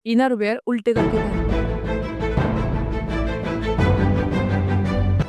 Inner wear उल्टे करके पहनो।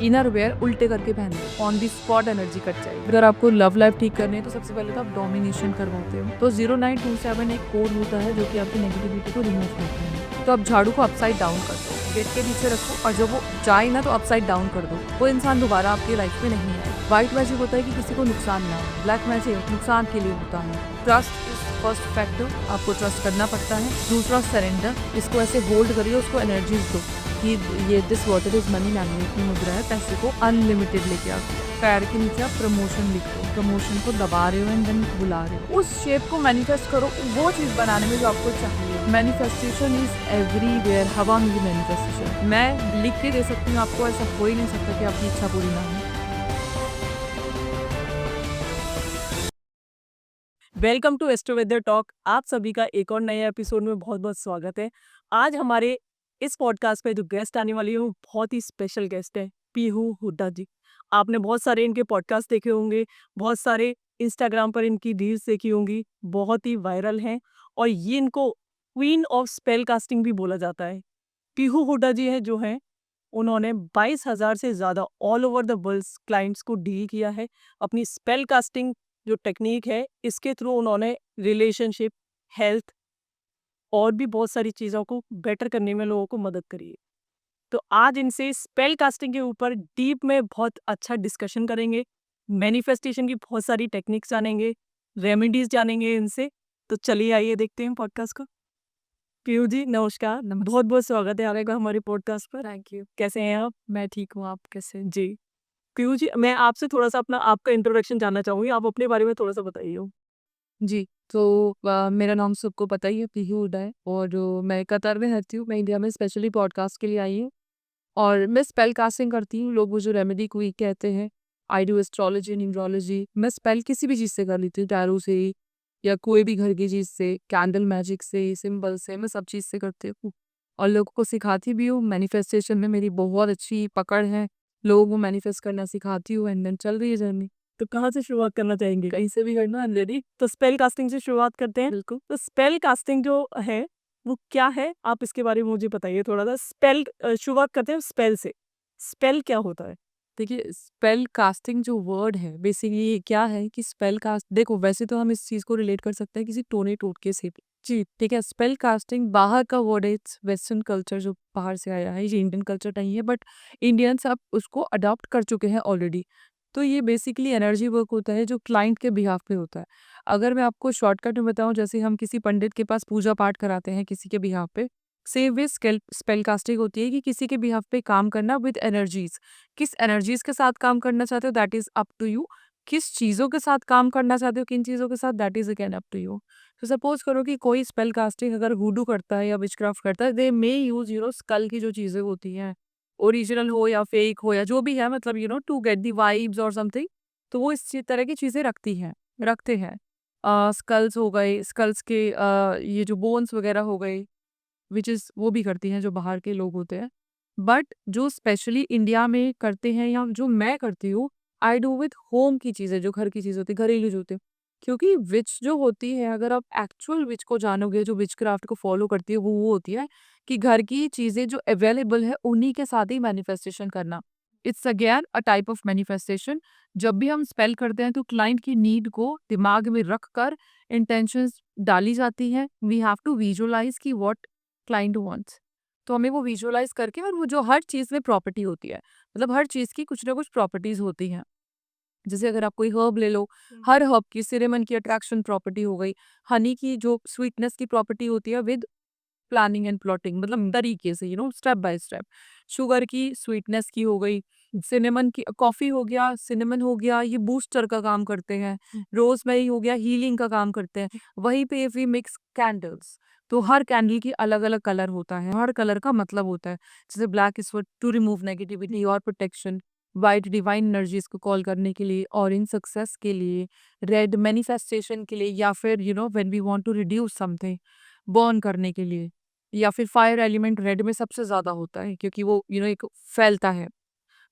इनर वेयर उल्टे करके पहनो, on the spot energy cut जाएगी। अगर आपको लव लाइफ ठीक करनी है तो सबसे पहले तो आप डोमिनेशन करवाते हो, तो 0927 एक कोड होता है जो कि आपकी नेगेटिविटी को रिमूव करता है। तो आप झाड़ू को अपसाइड डाउन कर दो, गेट के नीचे रखो, और जब वो जाए ना तो अपसाइड डाउन कर दो। वो इंसान दोबारा आपकी लाइफ में नहीं आए। व्हाइट मैजिक होता है कि किसी को नुकसान ना हो, ब्लैक मैजिक नुकसान के लिए होता है। ट्रस्ट इज फर्स्ट फैक्टर, आपको ट्रस्ट करना पड़ता है। दूसरा सरेंडर, इसको ऐसे होल्ड करिए, उसको एनर्जीज दो कि ये this water is money magnet की मुद्रा है, पैसे को अनलिमिटेड लेके आओ। पैर के नीचे आप प्रमोशन लिखो, प्रमोशन को दबा रहे हो एंड देन बुला रहे हो। उस शेप को मैनिफेस्ट करो, वो चीज बनाने में जो आपको चाहिए। मैनिफेस्टेशन इज एवरीवेयर, हवा में भी मैनिफेस्टेशन। मैं लिख के दे सकती हूँ आपको, ऐसा हो ही नहीं सकता कि आपकी इच्छा पूरी ना हो। Welcome to astro weather talk. आप सभी का एक और नए एपिसोड में बहुत बहुत स्वागत है। आज हमारे इस पॉडकास्ट पे जो गेस्ट आने वाली है वो बहुत ही स्पेशल गेस्ट है, पीहू हुड्डा जी। आपने बहुत सारे इनके पॉडकास्ट देखे होंगे, बहुत सारे इंस्टाग्राम पर इनकी रील्स देखी होंगी, बहुत ही वायरल हैं और ये इनको क्वीन ऑफ स्पेल कास्टिंग भी बोला जाता है। पीहू हुड्डा जी है जो है, उन्होंने 22,000 से ज़्यादा all over the world clients को डील किया है। अपनी स्पेल कास्टिंग जो टेक्निक है इसके थ्रू उन्होंने रिलेशनशिप, हेल्थ और भी बहुत सारी चीज़ों को बेटर करने में लोगों को मदद करी है। तो आज इनसे स्पेल कास्टिंग के ऊपर डीप में बहुत अच्छा डिस्कशन करेंगे, मैनिफेस्टेशन की बहुत सारी टेक्निक्स जानेंगे, रेमेडीज जानेंगे इनसे। तो चलिए आइए देखते हैं पॉडकास्ट को। पीयू जी नमस्कार, बहुत बहुत स्वागत है आपका हमारे पॉडकास्ट पर। Thank you. कैसे हैं आप? मैं ठीक हूँ, आप कैसे? जी। पीयू जी, मैं आपसे थोड़ा-सा अपना आपका इंट्रोडक्शन जानना चाहूँगी। आप अपने बारे में थोड़ा-सा बताइए। जी, तो मेरा नाम सबको पता ही है, पीहू हुड्डा है, और मैं कतर में रहती हूँ। मैं इंडिया में स्पेशली पॉडकास्ट के लिए आई हूँ, और मैं स्पेल कास्टिंग करती हूँ। लोग मुझे रेमेडी क्वीन कहते हैं। I do astrology, numerology. मैं स्पेल किसी भी चीज़ से कर लेती हूँ, टैरो से या कोई भी घर की चीज़ से, कैंडल मैजिक से, सिंबल से, मैं सब चीज़ से करती हूँ और लोगों को सिखाती भी हूँ। मैनिफेस्टेशन में मेरी बहुत अच्छी पकड़ है, लोगों को मैनिफेस्ट करना सिखाती हूँ, एंड देन चल रही है जर्नी। तो कहाँ से शुरुआत करना चाहेंगे? कहीं से भी करना, आई एम रेडी। तो स्पेल कास्टिंग से शुरुआत करते हैं। बिल्कुल। तो स्पेल कास्टिंग जो है वो क्या है? आप इसके बारे में मुझे बताइए थोड़ा-सा। शुरुआत करते हैं स्पेल से। स्पेल क्या होता है? देखिए, स्पेल कास्टिंग जो वर्ड है बेसिकली क्या है कि स्पेल कास्ट, देखो वैसे तो हम इस चीज़ को रिलेट कर सकते हैं किसी टोने टोटके से भी। जी, ठीक है। स्पेल कास्टिंग बाहर का वर्ड है, इट्स वेस्टर्न कल्चर जो बाहर से आया है, ये इंडियन कल्चर नहीं है, बट इंडियंस अब उसको अडॉप्ट कर चुके हैं ऑलरेडी। तो ये बेसिकली एनर्जी वर्क होता है जो क्लाइंट के बिहाफ पे होता है। अगर मैं आपको शॉर्टकट में बताऊं, जैसे हम किसी पंडित के पास पूजा पाठ कराते हैं किसी के बिहाफ पे, सेम वे स्पेल कास्टिंग होती है कि किसी के बिहाफ पे काम करना विद एनर्जीज। किस एनर्जीज के साथ काम करना चाहते हो that is up to you. किस चीज़ों के साथ काम करना चाहते हो, किन चीज़ों के साथ, that is again up to you. तो सपोज करो कि कोई स्पेल कास्टिंग अगर वुडू करता है या विचक्राफ्ट करता है, दे मे यूज स्कल की जो चीज़ें होती हैं, ओरिजिनल हो या फेक हो या जो भी है, मतलब टू गेट दी वाइब्स और समथिंग। तो वो तरह की चीज़ें रखते हैं। स्कल्स हो गए, स्कल्स के ये जो बोन्स वगैरह हो गए, विच इज़ वो भी करती हैं जो बाहर के लोग होते हैं। बट जो स्पेशली इंडिया में करते हैं या जो मैं करती हूँ, आई डू विद होम की चीज़ें, जो घर की चीज़ होती है, घरेलू जो होती है। क्योंकि विच जो होती है, अगर आप एक्चुअल विच को जानोगे, जो विचक्राफ्ट को फॉलो करती है, वो होती है कि घर की चीज़ें जो अवेलेबल है उन्हीं के साथ ही मैनिफेस्टेशन करना। It's again a type of manifestation. जब भी हम स्पेल करते हैं तो क्लाइंट की नीड को दिमाग में रख कर इंटेंशंस डाली जाती हैं। वी हैव टू विजुअलाइज की व्हाट क्लाइंट वांट्स। तो हमें वो विजुअलाइज करके, और वो जो हर चीज़ में प्रॉपर्टी होती है, मतलब हर चीज़ की कुछ ना कुछ प्रॉपर्टीज होती हैं। जैसे अगर आप कोई हर्ब ले लो, हर हर्ब की सिनेमन की अट्रैक्शन प्रॉपर्टी हो गई, हनी की जो स्वीटनेस की प्रॉपर्टी होती है विद प्लानिंग एंड प्लॉटिंग, मतलब तरीके से स्टेप बाय स्टेप। शुगर की स्वीटनेस की हो गई, सिनेमन की, कॉफी हो गया, सिनेमन हो गया, ये बूस्टर का काम करते हैं। रोजमेरी हो गया, हीलिंग का काम करते हैं। वहीं पे वी मिक्स कैंडल्स, तो हर कैंडल की अलग अलग कलर होता है, हर कलर का मतलब होता है। जैसे black is for to remove negativity और प्रोटेक्शन, वाइट डिवाइन एनर्जीज को कॉल करने के लिए, ऑरेंज सक्सेस के लिए, रेड मैनिफेस्टेशन के लिए, या फिर when we want to reduce something, burn करने के लिए। या फिर फायर एलिमेंट रेड में सबसे ज्यादा होता है क्योंकि वो एक फैलता है।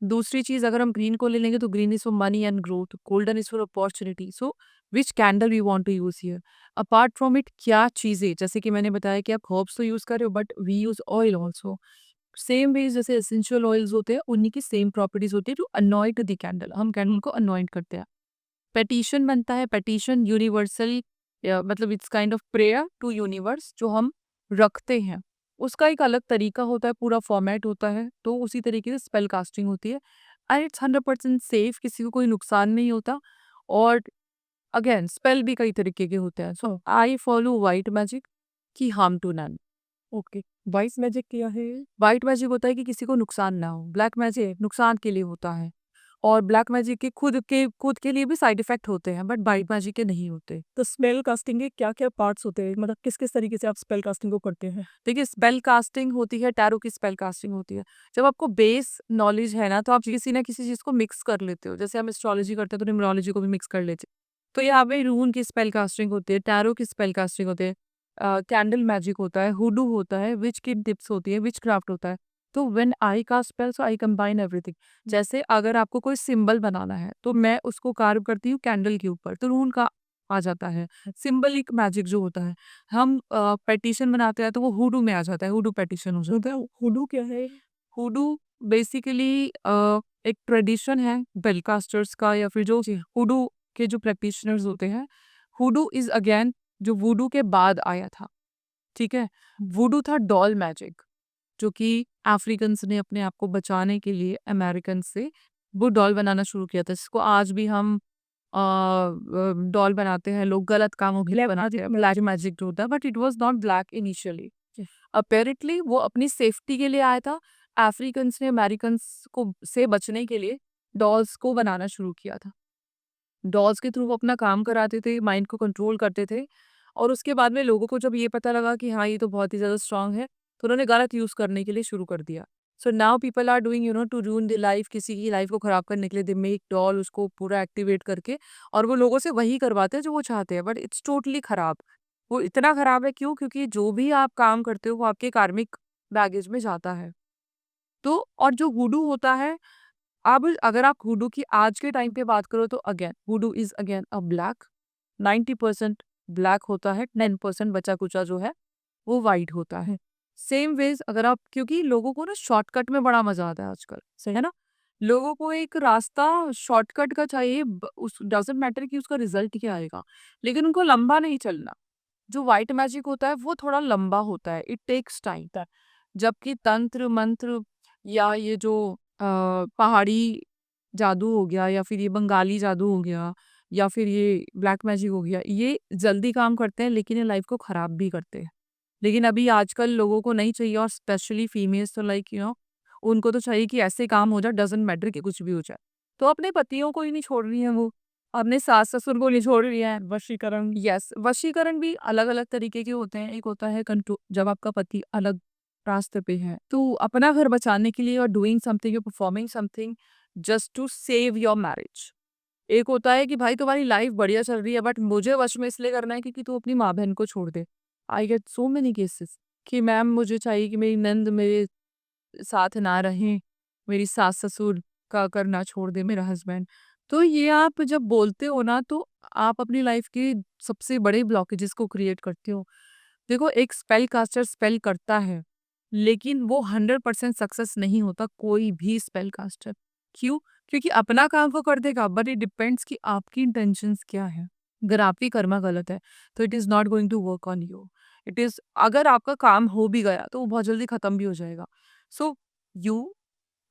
दूसरी चीज अगर हम ग्रीन को ले लेंगे तो green is for money and growth, golden is for opportunity. So which candle we want to use here. Apart from it क्या चीजें, जैसे कि मैंने बताया कि आप हर्ब्स तो यूज कर रहे हो but we use oil also. Same way जैसे एसेंशियल ऑयल्स होते हैं उन्हीं की सेम प्रॉपर्टीज होती है टू अनॉइंट द कैंडल, हम कैंडल को अनॉइंट करते हैं। पेटिशन बनता है, पेटिशन यूनिवर्सल, मतलब it's kind of prayer to universe जो हम रखते हैं। उसका एक अलग तरीका होता है, पूरा फॉर्मेट होता है। तो उसी तरीके से स्पेल कास्टिंग होती है एंड इट्स 100% सेफ, किसी को कोई नुकसान नहीं होता। और अगेन स्पेल भी कई तरीके के होते हैं। So I follow white magic की harm to none. Okay, white magic क्या है? वाइट मैजिक होता है कि किसी को नुकसान ना हो, ब्लैक मैजिक नुकसान के लिए होता है। और ब्लैक मैजिक के खुद के लिए भी साइड इफेक्ट होते हैं बट वाइट मैजिक के नहीं होते। तो स्पेल कास्टिंग के क्या क्या पार्ट्स होते हैं, मतलब किस किस तरीके से आप स्पेल कास्टिंग को करते हैं? देखिए स्पेल कास्टिंग होती है, टैरो की स्पेल कास्टिंग होती है। जब आपको बेस नॉलेज है ना तो आप किसी ना किसी चीज को मिक्स कर लेते हो। जैसे हम एस्ट्रोलॉजी करते हैं तो न्यूमरोलॉजी को भी मिक्स कर लेते हैं। तो यहाँ पे रून की स्पेल कास्टिंग होती है, टैरो की स्पेल कास्टिंग होती है, कैंडल मैजिक होता है, हुडू होता है, विच की टिप्स होती है, विच क्राफ्ट होता है। तो when I cast spell so I combine everything. जैसे अगर आपको कोई सिंबल बनाना है तो मैं उसको कार्व करती हूँ कैंडल के ऊपर, तो रून का आ जाता है। सिंबलिक मैजिक जो होता है, हम पेटिशन बनाते हैं तो वो हुडू में आ जाता है, हुडू पेटिशन हो जाता है। हुडू क्या है? हुडू बेसिकली एक ट्रेडिशन है बेलकास्टर्स का, या फिर जो हुडू के जो प्रैक्टिशनर्स होते हैं। हुडू इज अगेन जो वुडू के बाद आया था, ठीक है। वुडू था डॉल मैजिक, जो कि अफ्रीकन्स ने अपने आप को बचाने के लिए अमेरिकन से वो डॉल बनाना शुरू किया था, जिसको आज भी हम डॉल बनाते हैं। लोग गलत कामों के लिए बनाते हैं, ब्लैक मैजिक जो होता है, but it was not black initially. Apparently वो अपनी सेफ्टी के लिए आया था। अफ्रीकन्स ने अमेरिकन्स को से बचने के लिए डॉल्स को बनाना शुरू किया था। डॉल्स के थ्रू वो अपना काम कराते थे, माइंड को कंट्रोल करते थे। और उसके बाद में लोगों को जब ये पता लगा कि हाँ ये तो बहुत ही ज़्यादा स्ट्रांग है, तो उन्होंने गलत यूज़ करने के लिए शुरू कर दिया। So now people are doing to ruin the life, किसी की लाइफ को खराब करने के लिए दे मेक डॉल, उसको पूरा एक्टिवेट करके, और वो लोगों से वही करवाते हैं जो वो चाहते हैं, बट इट्स टोटली खराब। वो इतना खराब है क्यों? क्योंकि जो भी आप काम करते हो वो आपके कार्मिक बैगेज में जाता है। तो और जो वुडू होता है, अब अगर आप हुडू की आज के टाइम पे बात करो तो again hoodoo is again a black, 90% black होता है, 10% बचा कुचा जो है वो वाइट होता है। सेम वेज अगर आप, क्योंकि लोगों को ना शॉर्टकट में बड़ा मजा आता है आजकल, सही है ना। लोगों को एक रास्ता शॉर्टकट का चाहिए, उस डजेंट मैटर कि उसका रिजल्ट क्या आएगा, लेकिन उनको लंबा नहीं चलना। जो व्हाइट मैजिक होता है वो थोड़ा लंबा होता है, इट टेक्स टाइम। जबकि तंत्र मंत्र या ये जो पहाड़ी जादू हो गया, या फिर ये बंगाली जादू हो गया, या फिर ये ब्लैक मैजिक हो गया, ये जल्दी काम करते हैं लेकिन ये लाइफ को खराब भी करते हैं। लेकिन अभी आजकल लोगों को नहीं चाहिए, और स्पेशली फीमेल्स तो लाइक उनको तो चाहिए कि ऐसे काम हो जाए, डजेंट मैटर कि कुछ भी हो जाए। तो अपने पतियों को ही नहीं छोड़ रही है वो, अपने सास ससुर को नहीं छोड़ रही है। वशीकरण। यस, वशीकरण भी अलग अलग तरीके के होते हैं। एक होता है कंट्रोल, जब आपका पति अलग रास्ते पे है तो अपना घर बचाने के लिए और doing something, you performing something just to save your marriage. एक होता है कि भाई तुम्हारी लाइफ बढ़िया चल रही है बट मुझे वश में इसलिए करना है क्योंकि तू अपनी माँ बहन को छोड़ दे। I get so many cases कि मैम मुझे चाहिए कि मेरी नंद मेरे साथ ना रहें, मेरी सास ससुर का करना छोड़ दे मेरा हस्बैंड। तो ये आप जब बोलते हो ना तो आप अपनी लाइफ के सबसे बड़े ब्लॉकेजेस को क्रिएट करते हो। देखो एक स्पेल कास्टर स्पेल करता है लेकिन वो 100% सक्सेस नहीं होता, कोई भी स्पेल कास्टर। क्यों? क्योंकि अपना काम वो कर देगा बट इट डिपेंड्स कि आपकी इंटेंशंस क्या है। अगर आपकी कर्मा गलत है तो it is not going to work on you. It is, अगर आपका काम हो भी गया तो वो बहुत जल्दी खत्म भी हो जाएगा। So you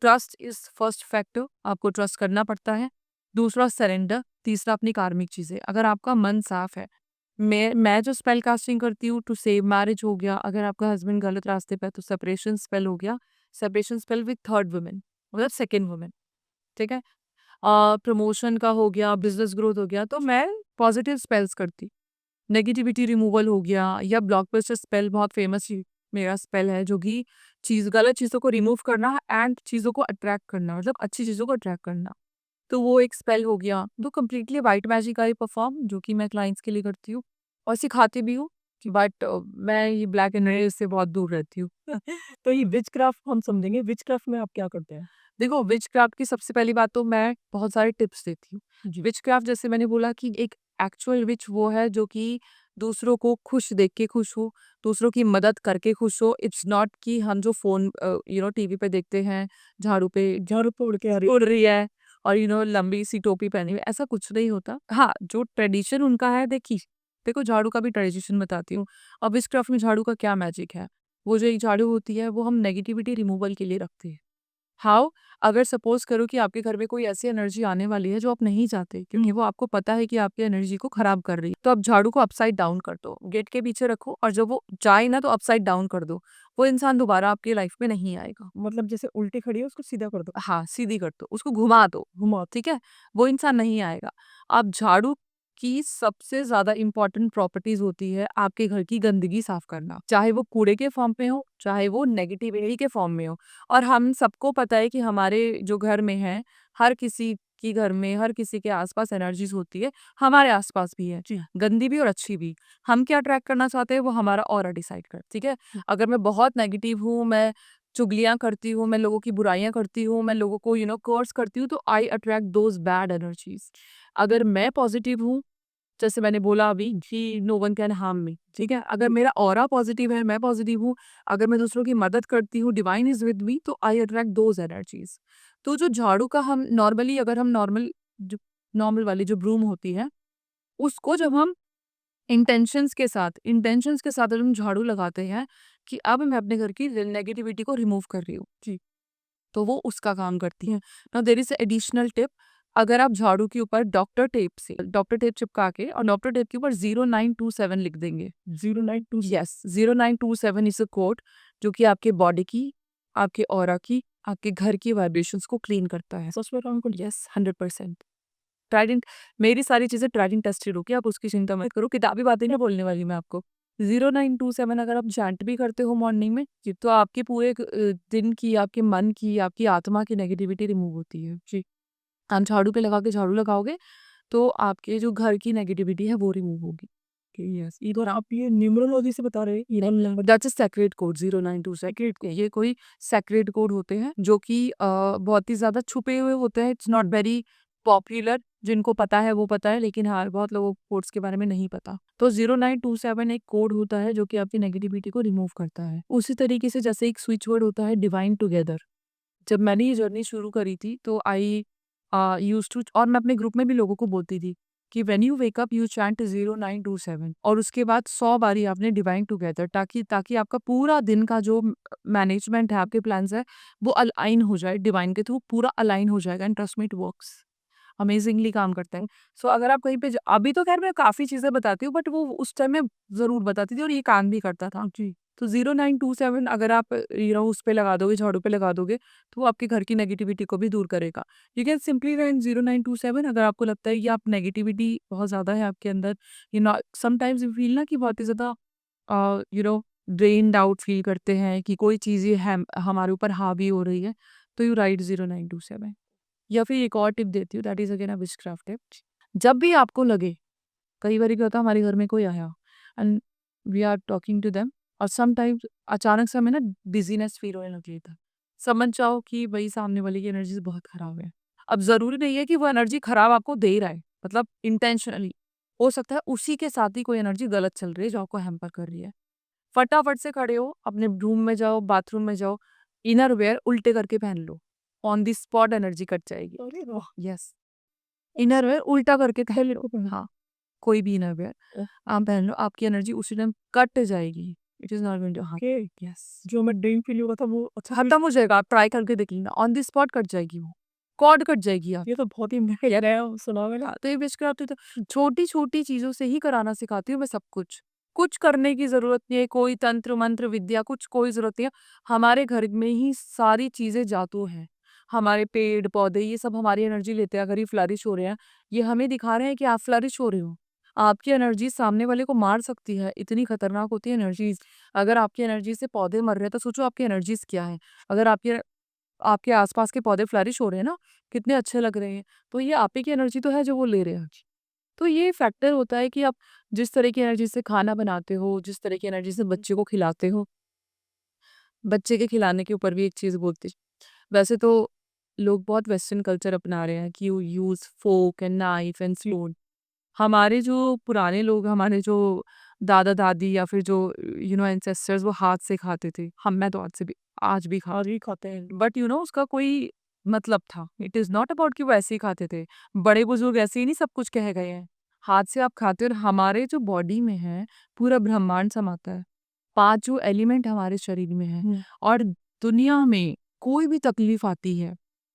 trust is first factor, आपको ट्रस्ट करना पड़ता है। दूसरा सरेंडर, तीसरा अपनी कार्मिक चीजें। अगर आपका मन साफ है, मैं जो स्पेल कास्टिंग करती हूँ टू सेव मैरिज हो गया, अगर आपका हस्बैंड गलत रास्ते पे है तो सेपरेशन स्पेल हो गया, separation spell with third women, मतलब सेकेंड वुमेन, ठीक है। प्रमोशन का हो गया, बिजनेस ग्रोथ हो गया, तो मैं पॉजिटिव स्पेल्स करती। नेगेटिविटी रिमूवल हो गया, या ब्लॉकबस्टर स्पेल बहुत फेमस मेरा स्पेल है जो कि गलत चीज़ों को रिमूव करना एंड चीज़ों को अट्रैक्ट करना, मतलब अच्छी चीज़ों को अट्रैक्ट करना। तो वो एक स्पेल हो गया। तो कंप्लीटली वाइट मैजिक का ही परफॉर्म जो कि मैं क्लाइंट्स के लिए करती हूँ और सिखाती भी हूँ, बट मैं ये ब्लैक एंड रेड से बहुत दूर रहती हूँ। तो ये विच क्राफ्ट हम समझेंगे, विच क्राफ्ट में आप क्या करते हैं? देखो विचक्राफ्ट की सबसे पहली बात तो मैं बहुत सारे टिप्स देती हूँ। जी विचक्राफ्ट जैसे मैंने बोला कि एक एक्चुअल विच वो है जो कि दूसरों को खुश देख के खुश हो, दूसरों की मदद करके खुश हो। इट्स नॉट कि हम जो फ़ोन टीवी पे देखते हैं, झाड़ू पे झाड़ू पे उड़ के आ रही उड़ रही है और लंबी सी टोपी पहनी हुई, ऐसा कुछ नहीं होता। हाँ, जो ट्रेडिशन उनका है देखिए, देखो झाड़ू का भी ट्रेडिशन बताती हूँ। अब विचक्राफ्ट में झाड़ू का क्या मैजिक है? वो जो एक झाड़ू होती है वो हम नेगेटिविटी रिमूवल के लिए रखते हैं। हाउ? अगर सपोज करो कि आपके घर में कोई ऐसी एनर्जी आने वाली है जो आप नहीं चाहते क्योंकि वो आपको पता है कि आपकी एनर्जी को खराब कर रही है, तो आप झाड़ू को अपसाइड डाउन कर दो, गेट के पीछे रखो और जब वो जाए ना तो अपसाइड डाउन कर दो। वो इंसान दोबारा आपकी लाइफ में नहीं आएगा। मतलब जैसे उल्टी खड़ी है उसको सीधा कर दो, हाँ, सीधी कर दो, उसको घुमा दो, घुमा दो। ठीक है? वो इंसान नहीं आएगा। अब झाड़ू की सबसे ज़्यादा इम्पोर्टेंट प्रॉपर्टीज़ होती है आपके घर की गंदगी साफ़ करना। चाहे वो कूड़े के फॉर्म में हो, चाहे वो नेगेटिविटी के फॉर्म में हो। और हम सबको पता है कि हमारे जो घर में है, हर किसी के घर में, हर किसी के आस-पास एनर्जीज़ होती है, हमारे आस-पास भी है, जी गंदी भी और अच्छी भी। हम क्या अट्रैक्ट करना चाहते हैं, वो हमारा ऑरा डिसाइड करता है, ठीक है? अगर मैं बहुत नेगेटिव हूँ, मैं चुगलियाँ करती हूँ, मैं लोगों की बुराइयाँ करती हूँ, मैं लोगों को कर्स करती हूँ, तो आई अट्रैक्ट दोज़ बैड एनर्जीज़। अगर मैं पॉज़िटिव हूँ, जैसे मैंने बोला अभी कि नो वन कैन हार्म मी, ठीक है? अगर मेरा ऑरा पॉज़िटिव है, मैं पॉज़िटिव हूँ, अगर मैं दूसरों की मदद करती हूँ, डिवाइन इज़ विद मी, तो आई अट्रैक्ट दोज़ एनर्जीज़। तो जो झाड़ू का हम नॉर्मली अगर हम नॉर्मल वाली जो ब्रूम होती है, उसको जब हम इंटेंशंस के साथ अगर हम झाड़ू लगाते हैं कि अब मैं अपने घर की नेगेटिविटी को रिमूव कर रही हूँ, जी तो वो उसका काम करती हैं। Now there is a additional tip. अगर आप झाड़ू के ऊपर डॉक्टर टेप चिपका के और डॉक्टर टेप के ऊपर 0927 लिख देंगे। 0927 यस, 0927 इज़ अ कोड जो कि आपके बॉडी की, आपके ऑरा की, आपके घर की वाइब्रेशंस को क्लीन करता है। सच में काम कर यस, 100%। ट्राइड एंड मेरी सारी चीज़ें ट्राइड एंड टेस्टेड होगी, आप उसकी चिंता मत करो, किताबी बातें नहीं बोलने वाली मैं आपको। 0927 अगर आप चैंट भी करते हो मॉर्निंग में, जी, तो आपके पूरे दिन की, आपके मन की, आपकी आत्मा की नेगेटिविटी रिमूव होती है। जी। आप झाड़ू पे लगा के झाड़ू लगाओगे, तो आपके जो घर की नेगेटिविटी है वो रिमूव होगी। यस ये तो आप ये न्यूमरोलॉजी से बता रहे हैं ये number that's a sacred code 092 sacred code. ये कोई सेक्रेड कोड होते हैं जो कि बहुत ही ज़्यादा छुपे हुए होते हैं। इट्स नॉट वेरी पॉपुलर, जिनको पता है वो पता है, लेकिन हाँ, बहुत लोगों को कोड्स के बारे में नहीं पता। तो 0927 एक कोड होता है जो कि आपकी नेगेटिविटी को रिमूव करता है। उसी तरीके से जैसे एक स्विच वर्ड होता है डिवाइन टुगेदर। जब मैंने ये जर्नी शुरू करी थी तो आई यूज्ड टू, और मैं अपने ग्रुप में भी लोगों को बोलती थी कि when you wake up you chant 0927 और उसके बाद 100 बारी आपने डिवाइन टुगेदर, ताकि ताकि आपका पूरा दिन का जो मैनेजमेंट है, आपके प्लान्स है, वो अलाइन हो जाए डिवाइन के थ्रू, पूरा अलाइन हो जाएगा and trust me it works. Amazingly काम करता है। सो अगर आप कहीं पे अभी तो खैर मैं काफ़ी चीज़ें बताती हूँ, बट वो उस टाइम में ज़रूर बताती थी और ये काम भी करता था। जी तो 0927 अगर आप उस पे लगा दोगे, झाड़ू पे लगा दोगे, तो वो आपके घर की नेगेटिविटी को भी दूर करेगा। यू कैन सिंपली राइट 0927 अगर आपको लगता है कि आप नेगेटिविटी बहुत ज़्यादा है आपके अंदर, समटाइम्स यू फील ना कि बहुत ही ज़्यादा ड्रेन्ड आउट फील करते हैं कि कोई चीज़ें है हमारे ऊपर हावी हो रही है, तो यू राइट 0927। या फिर एक और टिप देती हूँ, that is again a witchcraft tip. जब भी आपको लगे, कई बारी क्या होता है हमारे घर में कोई आया and we are talking to them, और समटाइम्स अचानक से हमें ना डिजीनेस फील होने लग था, समझ जाओ कि भाई सामने वाले की एनर्जी बहुत खराब है। अब ज़रूरी नहीं है कि वो एनर्जी खराब आपको दे रहा है, मतलब इंटेंशनली। हो सकता है उसी के साथ ही कोई एनर्जी गलत चल रही है जो आपको हैम्पर कर रही है। फटाफट से खड़े हो, अपने रूम में जाओ, बाथरूम में जाओ, इनर वेयर उल्टे करके पहन लो, on the spot energy cut जाएगी। अरे वाह यस, इनर वेयर उल्टा करके पहन पहले लो। को पहन हाँ, कोई भी इनर वेयर आप पहन लो, आपकी एनर्जी उसी टाइम कट जाएगी। It is not going to हाँ, ओके यस, जो मैं ड्रीम फील हुआ था वो अच्छा फील खत्म हो जाएगा, आप ट्राई करके देख लेना, ऑन द स्पॉट कट जाएगी वो, कॉर्ड कट जाएगी आप। ये तो बहुत ही नया नया सुना मैंने हाँ, तो ये विचक्राफ्ट तो छोटी-छोटी चीज़ों से ही कराना सिखाती हूँ मैं सब कुछ। कुछ करने की ज़रूरत नहीं है, कोई तंत्र मंत्र विद्या कुछ कोई ज़रूरत नहीं है। हमारे घर में ही सारी चीज़ें जादू हैं। हमारे पेड़-पौधे ये सब हमारी एनर्जी लेते हैं, अगर ये फ्लरिश हो रहे हैं, ये हमें दिखा रहे हैं कि आप फ्लरिश हो रहे हो। आपकी एनर्जी सामने वाले को मार सकती है, इतनी खतरनाक होती है एनर्जीज़। अगर आपकी एनर्जी से पौधे मर रहे हैं, तो सोचो आपकी एनर्जीज़ क्या हैं। अगर आपके आपके आस-पास के पौधे फ्लरिश हो रहे हैं ना, कितने अच्छे लग रहे हैं, तो ये आप ही की एनर्जी तो है जो वो ले रहे हैं। तो ये फैक्टर होता है कि आप जिस तरह की एनर्जी से खाना बनाते हो, जिस तरह की एनर्जी से बच्चे को खिलाते हो, बच्चे के खिलाने के ऊपर भी एक चीज़ बोलती वैसे तो लोग बहुत वेस्टर्न कल्चर अपना रहे हैं कि you use fork and knife and spoon. हमारे जो पुराने लोग, हमारे जो दादा दादी या फिर जो एंसेस्टर्स, वो हाथ से खाते थे। हम मैं तो आज भी आज भी खाते हैं। बट उसका कोई मतलब था। इट इज नॉट अबाउट कि वो ऐसे ही खाते थे। बड़े बुजुर्ग ऐसे ही नहीं सब कुछ कह गए हैं। हाथ से आप खाते हो और हमारे जो बॉडी में है पूरा ब्रह्मांड समाता है। 5 जो एलिमेंट हमारे शरीर में है। और दुनिया में कोई भी तकलीफ आती है,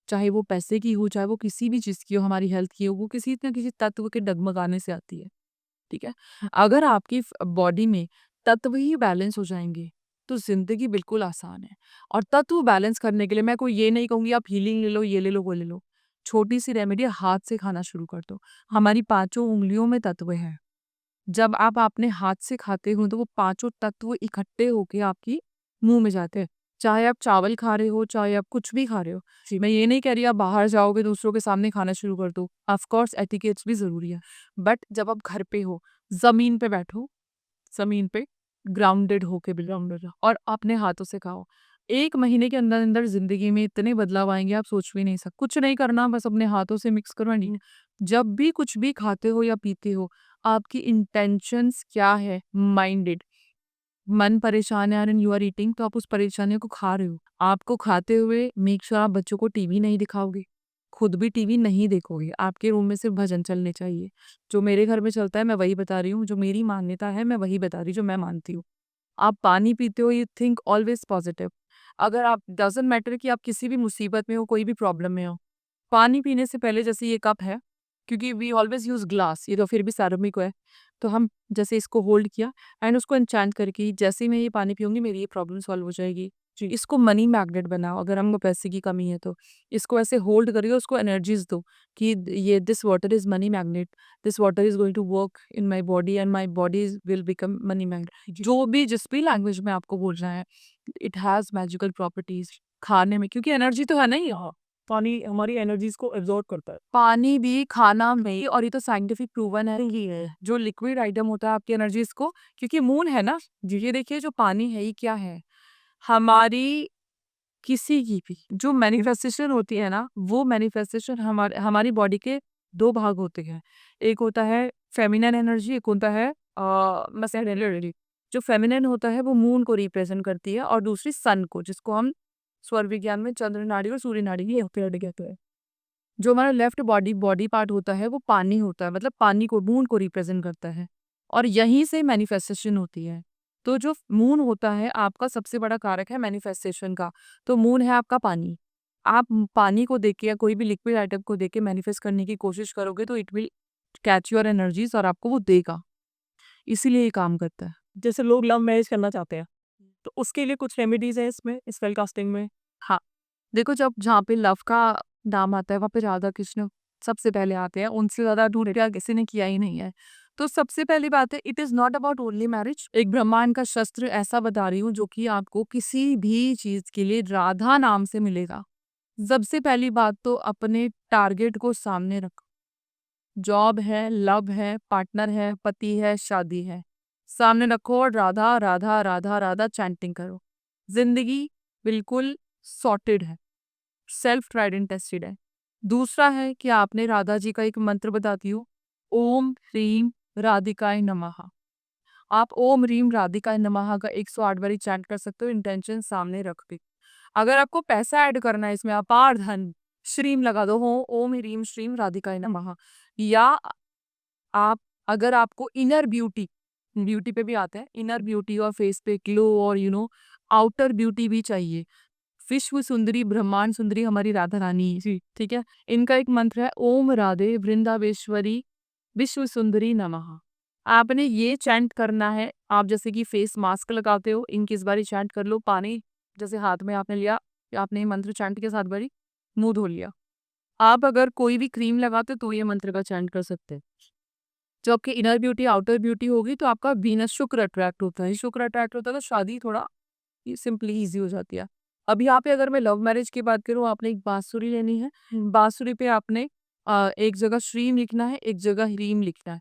चाहे वो पैसे की हो, चाहे वो किसी भी चीज़ की हो, हमारी हेल्थ की हो, वो किसी न किसी तत्व के डगमगाने से आती है। ठीक है? अगर आपकी बॉडी में तत्व ही बैलेंस हो जाएंगे तो जिंदगी बिल्कुल आसान है। और तत्व बैलेंस करने के लिए मैं कोई ये नहीं कहूंगी आप हीलिंग ले लो, ये ले लो, वो ले लो। छोटी सी रेमेडी, हाथ से खाना शुरू कर दो। हमारी 5 उंगलियों में तत्व है। जब आप अपने हाथ से खाते हो तो वो 5 तत्व इकट्ठे होके आपकी मुंह में जाते हैं। चाहे आप चावल खा रहे हो, चाहे आप कुछ भी खा रहे हो। मैं ये नहीं कह रही आप बाहर जाओगे दूसरों के सामने खाना शुरू कर दो। ऑफ कोर्स एटिकेट्स भी जरूरी है। बट जब आप घर पे हो, जमीन पे बैठो, जमीन पे ग्राउंडेड होके, ग्राउंडेड और अपने हाथों से खाओ। 1 महीने के अंदर अंदर जिंदगी में इतने बदलाव आएंगे आप सोच भी नहीं सकते। कुछ नहीं करना, बस अपने हाथों से मिक्स करो। नहीं, जब भी कुछ भी खाते हो या पीते हो, आपकी इंटेंशंस क्या है? माइंडेड। मन परेशान है एंड यू आर ईटिंग, तो आप उस परेशानी को खा रहे हो। आपको खाते हुए मेक श्योर आप बच्चों को टीवी नहीं दिखाओगे, खुद भी टीवी नहीं देखोगे। आपके रूम में सिर्फ भजन चलने चाहिए। जो मेरे घर में चलता है मैं वही बता रही हूँ, जो मेरी मान्यता है मैं वही बता रही हूँ, जो मैं मानती हूँ। आप पानी पीते हो, यू थिंक ऑलवेज पॉजिटिव। अगर आप, डजेंट मैटर कि आप किसी भी मुसीबत में हो, कोई भी प्रॉब्लम में हो, पानी पीने से पहले, जैसे ये कप है, क्योंकि वी ऑलवेज यूज ग्लास, ये तो फिर भी सैरामिक है, तो हम जैसे इसको होल्ड किया एंड उसको एन्चैंट करके जैसे ही मैं ये पानी पीऊंगी मेरी ये प्रॉब्लम सॉल्व हो जाएगी। इसको मनी मैग्नेट बनाओ। अगर हमको पैसे की कमी है तो इसको ऐसे होल्ड करिए, उसको एनर्जीज दो कि ये this water is money magnet, this water is going to work in my body and my body will become money magnet. जो भी जिस भी लैंग्वेज में आपको बोलना है, इट हैज मैजिकल प्रॉपर्टीज खाने में, क्योंकि एनर्जी तो है ना ही। पानी हमारी एनर्जीज को एब्जॉर्ब करता है। पानी भी खाना में, और ये तो साइंटिफिक प्रूवन है, जो लिक्विड आइटम होता है आपकी एनर्जीज को, क्योंकि मून है ना जी। ये देखिए जो पानी है ये क्या है? हमारी किसी की भी जो मैनिफेस्टेशन होती है ना, वो मैनिफेस्टेशन हमारी बॉडी के 2 भाग होते हैं। एक होता है फेमिनिन एनर्जी, एक होता है मस्कुलिन एनर्जी। जो फेमिनिन होता है वो मून को रिप्रेजेंट करती है, और दूसरी सन को, जिसको हम स्वर विज्ञान में चंद्र नाड़ी और सूर्य नाड़ी ये कहते हैं। जो हमारा लेफ्ट बॉडी बॉडी पार्ट होता है वो पानी होता है, मतलब पानी को, मून को रिप्रेजेंट करता है, और यहीं से मैनिफेस्टेशन होती है। तो जो मून होता है आपका सबसे बड़ा कारक है मैनिफेस्टेशन का। तो मून है आपका पानी। आप पानी को देख के या कोई भी लिक्विड आइटम को देख के मैनिफेस्ट करने की कोशिश करोगे तो it will catch your energies और आपको वो देगा। इसीलिए ये काम करता है। जैसे लोग लव मैरिज करना चाहते हैं, तो उसके लिए कुछ रेमेडीज है इसमें, स्पेल कास्टिंग में? हाँ, देखो जब जहाँ पे लव का नाम आता है वहाँ पे राधा कृष्ण सबसे पहले आते हैं। उनसे ज्यादा ढूंढ के किसी ने किया ही नहीं है। तो सबसे पहली बात है, it is not about only marriage. एक ब्रह्मांड का शस्त्र ऐसा बता रही हूँ जो कि आपको किसी भी चीज के लिए राधा नाम से मिलेगा। सबसे पहली बात तो अपने टारगेट को सामने रखो। जॉब है, लव है, पार्टनर है, पति है, शादी है, सामने रखो और राधा राधा राधा राधा चैंटिंग करो। जिंदगी बिल्कुल सॉर्टेड है, सेल्फ ट्राइड एंड टेस्टेड है। दूसरा है कि आपने राधा जी का एक मंत्र बताती हूँ, ओम ह्रीम राधिकाय नमः। आप ओम ह्रीम राधिकाय नमः का 108 बारी चैंट कर सकते हो, इंटेंशन सामने रख के। अगर आपको पैसा ऐड करना है इसमें, अपार धन, श्रीम लगा दो, हो ओम ह्रीम श्रीम राधिकाय नमः। या आप, अगर आपको इनर ब्यूटी, ब्यूटी पे भी आता है, इनर ब्यूटी और फेस पे ग्लो और आउटर ब्यूटी भी चाहिए, विश्व सुंदरी ब्रह्मांड सुंदरी हमारी राधा रानी जी, ठीक है। इनका एक मंत्र है, ओम राधे वृंदावेश्वरी विश्व सुंदरी नमः। आपने ये चैंट करना है। आप जैसे कि फेस मास्क लगाते हो, इनकी इस बारी चैंट कर लो। पानी जैसे हाथ में आपने लिया, आपने ये मंत्र चैंट के साथ बारी मुंह धो लिया। आप अगर कोई भी क्रीम लगाते तो ये मंत्र का चैंट कर सकते हैं। जो आपकी इनर ब्यूटी आउटर ब्यूटी होगी तो आपका वीनस शुक्र अट्रैक्ट होता है। शुक्र अट्रैक्ट होता है तो शादी थोड़ा सिंपली इजी हो जाती है। अब यहाँ पे अगर मैं लव मैरिज की बात करूँ, आपने एक बांसुरी लेनी है। बांसुरी पे आपने एक जगह श्रीम लिखना है, एक जगह ह्रीम लिखना है,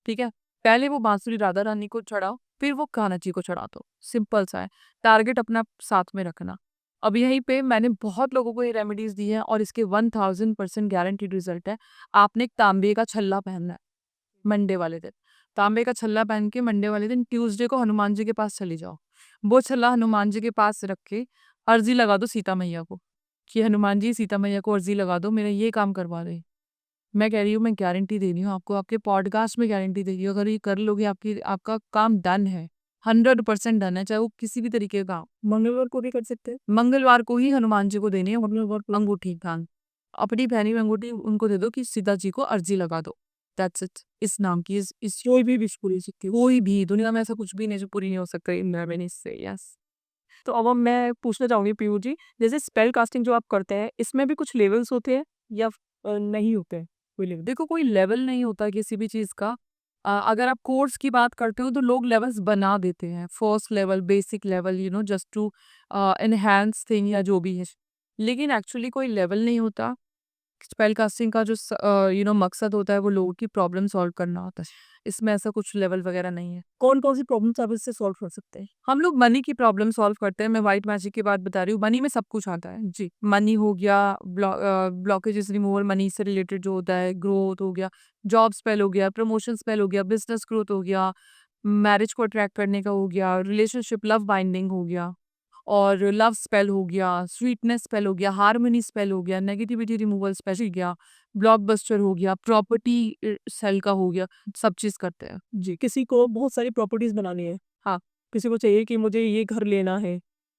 ठीक है। पहले वो बांसुरी राधा रानी को चढ़ाओ, फिर वो कान्हा जी को चढ़ा दो। सिंपल सा है। टारगेट अपना साथ में रखना। अब यहीं पे मैंने बहुत लोगों को ये रेमेडीज दी है और इसके 1000% गारंटीड रिजल्ट है। आपने एक तांबे का छल्ला पहनना है मंडे वाले दिन। तांबे का छल्ला पहन के मंडे वाले दिन ट्यूसडे को हनुमान जी के पास चली जाओ। वो छल्ला हनुमान जी के पास रख के अर्जी लगा दो सीता मैया को कि हनुमान जी सीता मैया को अर्जी लगा दो, मेरा ये काम करवा दे। मैं कह रही हूँ, मैं गारंटी दे रही हूँ आपको, आपके पॉडकास्ट में गारंटी दे रही हूँ, अगर ये कर लोगे आपका काम डन है, 100% डन है, चाहे वो किसी भी तरीके का काम। मंगलवार को भी कर सकते हैं। मंगलवार को ही हनुमान जी को देनी है मंगलवार को अंगूठी कान, अपनी पहनी हुई अंगूठी उनको दे दो कि सीता जी को अर्जी लगा दो। That's it. इस नाम की इस कोई भी विश पूरी हो सकती है। कोई भी दुनिया में ऐसा कुछ भी नहीं जो पूरी नहीं हो सकता इन रेमेडीज से। यस। तो अब मैं पूछना चाहूंगी पीयू जी, जैसे स्पेल कास्टिंग जो आप करते हैं इसमें भी कुछ लेवल्स होते हैं या नहीं होते हैं कोई लेवल? देखो, कोई लेवल नहीं होता किसी भी चीज का। अगर आप कोर्स की बात करते हो तो लोग लेवल्स बना देते हैं, first level, basic level, just to enhance thing या जो भी है। लेकिन एक्चुअली कोई लेवल नहीं होता। स्पेल कास्टिंग का जो मकसद होता है वो लोगों की प्रॉब्लम सॉल्व करना होता है। इसमें ऐसा कुछ लेवल वगैरह नहीं है। कौन कौन सी प्रॉब्लम्स आप इससे सॉल्व कर सकते हैं? हम लोग मनी की प्रॉब्लम सॉल्व करते हैं। मैं व्हाइट मैजिक की बात बता रही हूँ। मनी में सब कुछ आता है जी। मनी हो गया, ब्लॉकेजेस रिमूवल, मनी से रिलेटेड जो होता है, ग्रोथ हो गया, जॉब स्पेल हो गया, प्रमोशन स्पेल हो गया, बिजनेस ग्रोथ हो गया, मैरिज को अट्रैक्ट करने का हो गया, रिलेशनशिप लव बाइंडिंग हो गया, और लव स्पेल हो गया, स्वीटनेस स्पेल हो गया, हार्मनी स्पेल हो गया, नेगेटिविटी रिमूवल स्पेल हो गया, ब्लॉकबस्टर हो गया, प्रॉपर्टी सेल का हो गया। सब चीज करते हैं जी। किसी को बहुत सारी प्रॉपर्टीज बनानी है, हाँ। किसी को चाहिए कि मुझे ये घर लेना है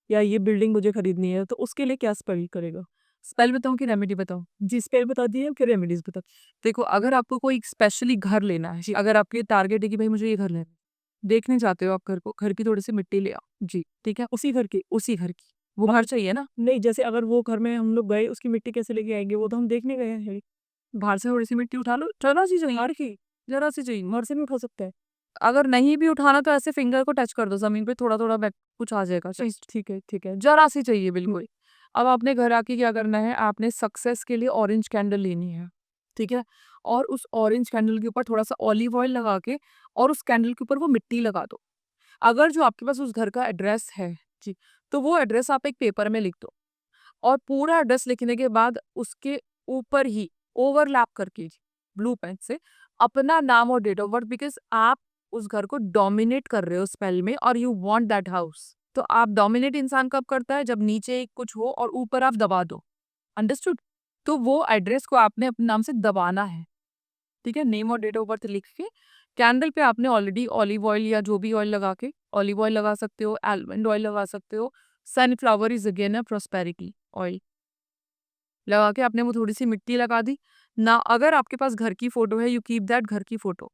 या ये बिल्डिंग मुझे खरीदनी है, तो उसके लिए क्या स्पेल करेगा? स्पेल बताऊं कि रेमेडी बताऊं? जी, स्पेल बता दिए, फिर रेमेडीज बता। देखो, अगर आपको कोई स्पेशली घर लेना है, अगर आपकी टारगेट है कि भाई मुझे ये घर लेना है, देखने जाते हो आप घर को, घर की थोड़ी सी मिट्टी ले आओ जी, ठीक है, उसी घर की? उसी घर की। वो घर चाहिए ना। नहीं, जैसे अगर वो घर में हम लोग गए, उसकी मिट्टी कैसे लेके आएंगे? वो तो हम देखने गए हैं। बाहर से थोड़ी सी मिट्टी उठा लो, जरा सी चाहिए, घर की जरा सी चाहिए। घर से भी उठा सकते हैं? अगर नहीं भी उठाना तो ऐसे फिंगर को टच कर दो जमीन पे, थोड़ा थोड़ा बैक कुछ आ जाएगा। ठीक है, ठीक है। जरा सी चाहिए बिल्कुल। अब आपने घर आके क्या करना है, आपने सक्सेस के लिए ऑरेंज कैंडल लेनी है, ठीक है, और उस ऑरेंज कैंडल के ऊपर थोड़ा सा ऑलिव ऑयल लगा के और उस कैंडल के ऊपर वो मिट्टी लगा दो। अगर जो आपके पास उस घर का एड्रेस है जी, तो वो एड्रेस आप एक पेपर में लिख दो, और पूरा एड्रेस लिखने के बाद उसके ऊपर ही ओवरलैप करके ब्लू पेन से अपना नाम और डेट ऑफ बर्थ, बिकॉज आप उस घर को डोमिनेट कर रहे हो स्पेल में, और यू वांट दैट हाउस। तो आप डोमिनेट इंसान कब करता है, जब नीचे एक कुछ हो और ऊपर आप दबा दो। अंडरस्टूड? तो वो एड्रेस को आपने अपने नाम से दबाना है, ठीक है, नेम और डेट ऑफ बर्थ लिख के। कैंडल पे आपने ऑलरेडी ऑलिव ऑयल या जो भी ऑयल लगा के, ऑलिव ऑयल लगा सकते हो, आलमंड ऑयल लगा सकते हो, sunflower is again a prosperity oil लगा के आपने वो थोड़ी सी मिट्टी लगा दी ना। अगर आपके पास घर की फोटो है, यू कीप दैट घर की फोटो।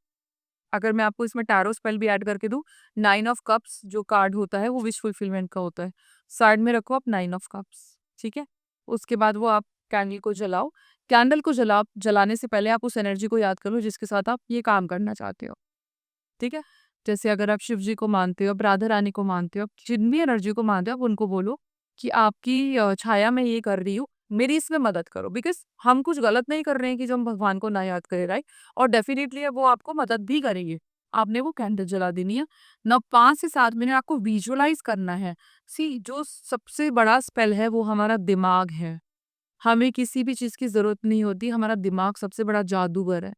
अगर मैं आपको इसमें टैरो स्पेल भी ऐड करके दूं, 9 ऑफ कप्स जो कार्ड होता है वो विश फुलफिलमेंट का होता है, साइड में रखो आप 9 ऑफ कप्स, ठीक है। उसके बाद वो आप कैंडल को जलाओ। कैंडल को जलाने से पहले आप उस एनर्जी को याद करो जिसके साथ आप ये काम करना चाहते हो, ठीक है। जैसे अगर आप शिव जी को मानते हो, आप राधा रानी को मानते हो, आप जिन भी एनर्जी को मानते हो, आप उनको बोलो कि आपकी छाया में ये कर रही हूँ, मेरी इसमें मदद करो, बिकॉज हम कुछ गलत नहीं कर रहे हैं कि जो हम भगवान को ना याद करें, राइट। और डेफिनेटली वो आपको मदद भी करेंगे। आपने वो कैंडल जला देनी है ना। 5 से 7 मिनट आपको विजुअलाइज करना है। सी, जो सबसे बड़ा स्पेल है वो हमारा दिमाग है। हमें किसी भी चीज की जरूरत नहीं होती, हमारा दिमाग सबसे बड़ा जादूगर है।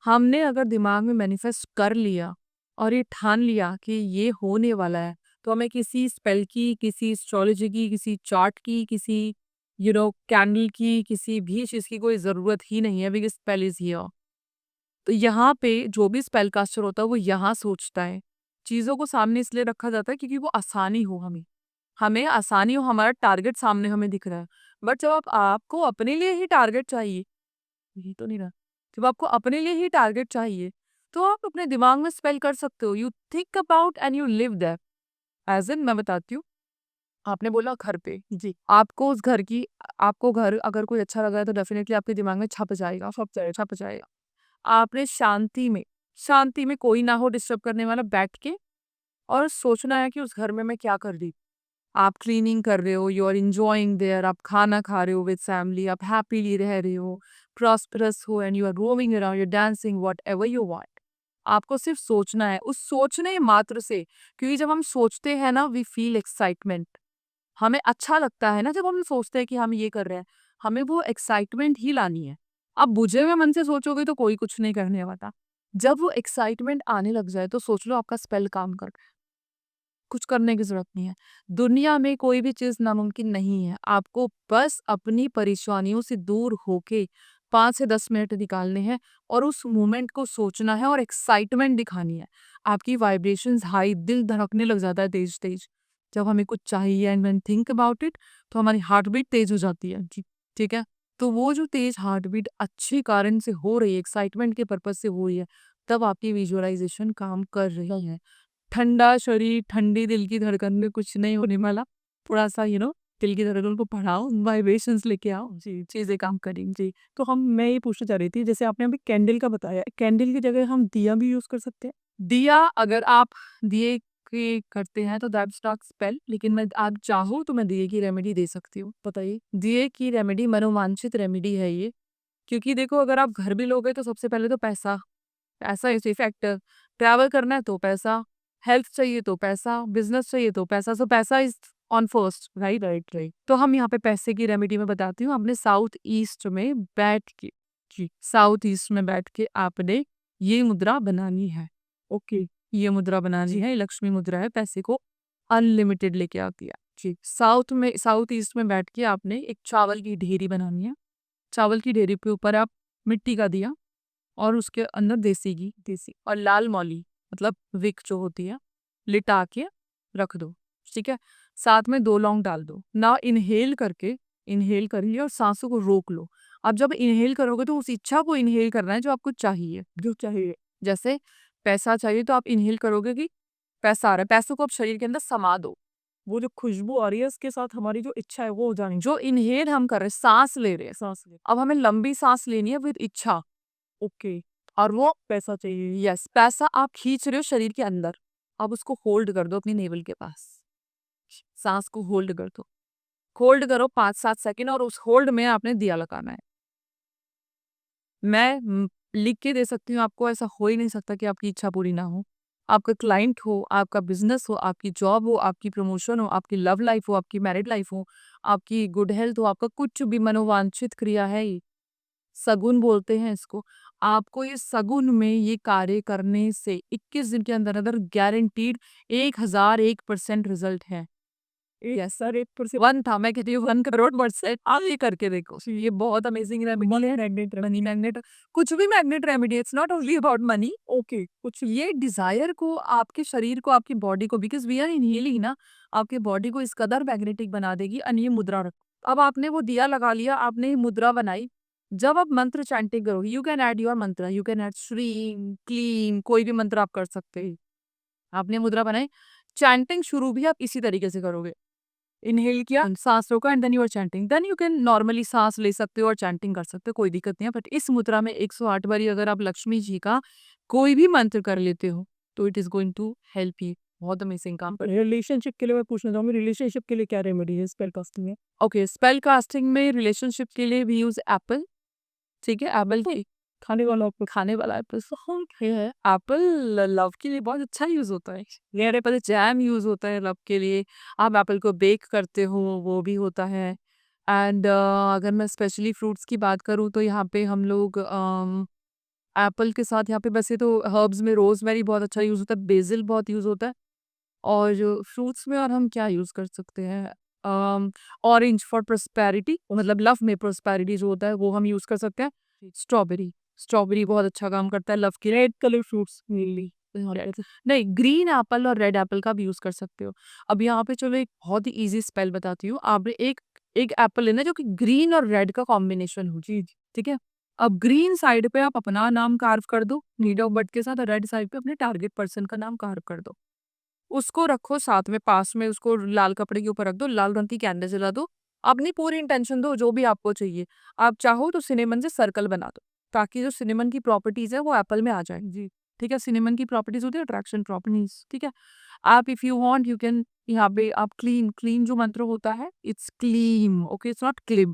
हमने अगर दिमाग में मैनिफेस्ट कर लिया और ये ठान लिया कि ये होने वाला है, तो हमें किसी स्पेल की, किसी एस्ट्रोलॉजी की, किसी चार्ट की, किसी कैंडल की, किसी भी चीज की कोई जरूरत ही नहीं है, बिकॉज स्पेल इज हियर। तो यहाँ पे जो भी स्पेल कास्टर होता है वो यहाँ सोचता है। चीजों को सामने इसलिए रखा जाता है क्योंकि वो आसानी हो, हमें हमें आसानी हो, हमारा टारगेट सामने हमें दिख रहा है। बट जब आपको अपने लिए ही टारगेट चाहिए, यही तो नहीं रहा, जब आपको अपने लिए ही टारगेट चाहिए, तो आप अपने दिमाग में स्पेल कर सकते हो। You think about and you live that. As in मैं बताती हूँ, आपने बोला घर पे जी। आपको उस घर की, आपको घर अगर कोई अच्छा लगा है तो डेफिनेटली आपके दिमाग में छप जाएगा, छप जाएगा। आपने शांति में कोई ना हो डिस्टर्ब करने वाला, बैठ के और सोचना है कि उस घर में मैं क्या कर रही। आप क्लीनिंग कर रहे हो, यू आर इंजॉइंग देयर, आप खाना खा रहे हो विद फैमिली, आप हैप्पीली रह रहे हो, प्रॉस्परस हो, and you are roaming around, you dancing, whatever you want. आपको सिर्फ सोचना है, उस सोचने मात्र से, क्योंकि जब हम सोचते हैं ना, वी फील एक्साइटमेंट। हमें अच्छा लगता है ना जब हम सोचते हैं कि हम ये कर रहे हैं, हमें वो एक्साइटमेंट ही लानी है। आप बुझे हुए मन से सोचोगे तो कोई कुछ नहीं करने वाला। जब वो एक्साइटमेंट आने लग जाए तो सोच लो आपका स्पेल काम कर रहा है। कुछ करने की ज़रूरत नहीं है। दुनिया में कोई भी चीज़ नामुमकिन नहीं है। आपको बस अपनी परेशानियों से दूर होके 5 से 10 मिनट निकालने हैं और उस मोमेंट को सोचना है और एक्साइटमेंट दिखानी है। आपकी वाइब्रेशंस हाई, दिल धड़कने लग जाता है तेज-तेज। जब हमें कुछ चाहिए and when think about it तो हमारी हार्ट बीट तेज़ हो जाती है। जी, ठीक है? तो वो जो तेज़ हार्ट बीट अच्छे कारण से हो रही है, एक्साइटमेंट के पर्पज़ से हो रही है, तब आपकी विजुअलाइज़ेशन काम कर रही है। ठंडा शरीर, ठंडी दिल की धड़कन में कुछ नहीं होने वाला। थोड़ा-सा दिल की धड़कन को बढ़ाओ, वाइब्रेशंस लेके आओ, जी, चीज़ें काम करेंगी। जी। तो मैं ये पूछना चाह रही थी, जैसे आपने अभी कैंडल का बताया, कैंडल की जगह हम दिया भी यूज़ कर सकते हैं? दिया अगर आप दिए के करते हैं तो दैट्स नॉट स्पेल, लेकिन मैं आप चाहो तो मैं दिए की रेमेडी दे सकती हूँ। बताइए। दिए की रेमेडी मनोवांछित रेमेडी है ये, क्योंकि देखो अगर आप घर भी लोगे तो सबसे पहले तो पैसा, पैसा इज़ ए फैक्टर। ट्रैवल करना है तो पैसा, हेल्थ चाहिए तो पैसा, बिज़नेस चाहिए तो पैसा, सो पैसा is on first, right? Right, right. तो हम यहाँ पे पैसे की रेमेडी मैं बताती हूँ। आपने साउथ ईस्ट में बैठ के, जी, साउथ ईस्ट में बैठ के आपने ये मुद्रा बनानी है। ओके। ये मुद्रा बनानी जी। है, ये लक्ष्मी मुद्रा है, पैसे को अनलिमिटेड लेके आती है। जी, साउथ ईस्ट में बैठ के आपने एक चावल की ढेरी बनानी है। चावल की ढेरी के ऊपर आप मिट्टी का दिया और उसके अंदर देसी घी, देसी और लाल मौली मतलब विक जो होती है, लिटा के रख दो, ठीक है? साथ में 2 लौंग डाल दो। ना इन्हेल करिए और सांसों को रोक लो। अब जब इन्हेल करोगे तो उस इच्छा को इन्हेल करना है जो आपको चाहिए। जो चाहिए। जैसे पैसा चाहिए तो आप इन्हेल करोगे कि पैसा आ रहा है, पैसों को आप शरीर के अंदर समा दो। वो जो खुशबू आ रही है, उसके साथ हमारी जो इच्छा है वो हो जानी जो इन्हेल हम कर रहे हैं, सांस ले रहे हैं, सांस ले। अब हमें लंबी सांस लेनी है विद इच्छा, ओके। और वो पैसा चाहिए। यस, पैसा आप खींच रहे हो शरीर के अंदर। अब उसको होल्ड कर दो अपनी नेवल के पास। सांस को होल्ड कर दो। होल्ड करो 5-7 सेकंड और उस होल्ड में आपने दिया लगाना है। मैं लिख के दे सकती हूँ आपको, ऐसा हो ही नहीं सकता कि आपकी इच्छा पूरी ना हो। आपका क्लाइंट हो, आपका बिज़नेस हो, आपकी जॉब हो, आपकी प्रमोशन हो, आपकी लव लाइफ़ हो, आपकी मैरिड लाइफ़ हो, आपकी गुड हेल्थ हो, आपका कुछ भी मनोवांछित क्रिया है ये, सगुन बोलते हैं इसको। आपको ये सगुन में ये कार्य करने से 21 दिन के अंदर-अंदर गारंटीड 1001% रिज़ल्ट है। यस सर, 1% 1 था, मैं कहती हूँ 1 करोड़% आप ये करके देखो। ये बहुत अमेज़िंग रेमेडी है। मैग्नेट। मनी मैग्नेट, कुछ भी magnet remedy, it's not only about money. Okay. कुछ ये डिज़ायर को, आपके शरीर को, आपकी बॉडी को, because we are in healing ना, आपकी बॉडी को इस कदर मैग्नेटिक बना देगी। और ये मुद्रा रखो। अब आपने वो दिया लगा लिया, आपने ये मुद्रा बनाई। जब आप मंत्र चैंटिंग करोगे, यू कैन ऐड योर मंत्र, यू कैन ऐड श्रीं, क्लीं, कोई भी मंत्र आप कर सकते हैं। आपने मुद्रा बनाई, चैंटिंग शुरू भी आप इसी तरीके से करोगे। इनहेल किया, सांस रोका and then you are chanting. Then you can normally सांस ले सकते हो और चैंटिंग कर सकते हो, कोई दिक्कत नहीं है। बट इस मुद्रा में 108 बारी अगर आप लक्ष्मी जी का कोई भी मंत्र कर लेते हो तो it is going to help you. बहुत अमेजिंग काम कर। रिलेशनशिप के लिए मैं पूछना चाहूंगी, रिलेशनशिप के लिए क्या रेमेडी है स्पेल कास्टिंग में? ओके, स्पेल कास्टिंग में रिलेशनशिप के लिए वी यूज एप्पल, ठीक है? एप्पल टी, खाने वाला आपको? खाने वाला एप्पल है। एप्पल लव के लिए बहुत अच्छा यूज होता है। रेयर एप्पल जैम यूज होता है लव के लिए। आप एप्पल को बेक करते हो, वो भी होता है। एंड अगर मैं स्पेशली फ्रूट्स की बात करूँ तो यहाँ पे हम लोग एप्पल के साथ यहाँ पे वैसे तो हर्ब्स में रोजमेरी बहुत अच्छा यूज़ होता है, बेसिल बहुत यूज़ होता है। और जो फ्रूट्स में और हम क्या यूज़ कर सकते हैं, ऑरेंज फॉर प्रोस्पेरिटी, मतलब लव में प्रोस्पेरिटी जो होता है वो हम यूज़ कर सकते हैं। स्ट्रॉबेरी, स्ट्रॉबेरी बहुत अच्छा काम करता है लव के लिए। Red colour fruits mainly. नहीं, ग्रीन एप्पल और रेड एप्पल का भी यूज़ कर सकते हो। अब यहाँ पे चलो एक बहुत ही ईज़ी स्पेल बताती हूँ। आपने एक एक एप्पल लेना है जो कि ग्रीन और रेड का कॉम्बिनेशन हो। जी, जी, ठीक है? अब ग्रीन साइड पे आप अपना नाम कार्व कर दो नीड ऑफ बर्थ के साथ, और रेड साइड पे अपने टारगेट पर्सन का नाम कार्व कर दो। उसको रखो साथ में, पास में उसको लाल कपड़े के ऊपर रख दो, लाल रंग की कैंडल जला दो। अपनी पूरी इंटेंशन दो जो भी आपको चाहिए। आप चाहो तो सिनेमन से सर्कल बना दो, ताकि जो सिनेमन की प्रॉपर्टीज़ है वो एप्पल में आ जाए। जी, ठीक है? सिनेमन की प्रॉपर्टीज़ होती है अट्रैक्शन प्रॉपर्टीज़, ठीक है? आप if you want you can, यहाँ पे आप क्लीन, क्लीन जो मंत्र होता है इट्स क्लीम, ओके, इट्स नॉट क्लिम।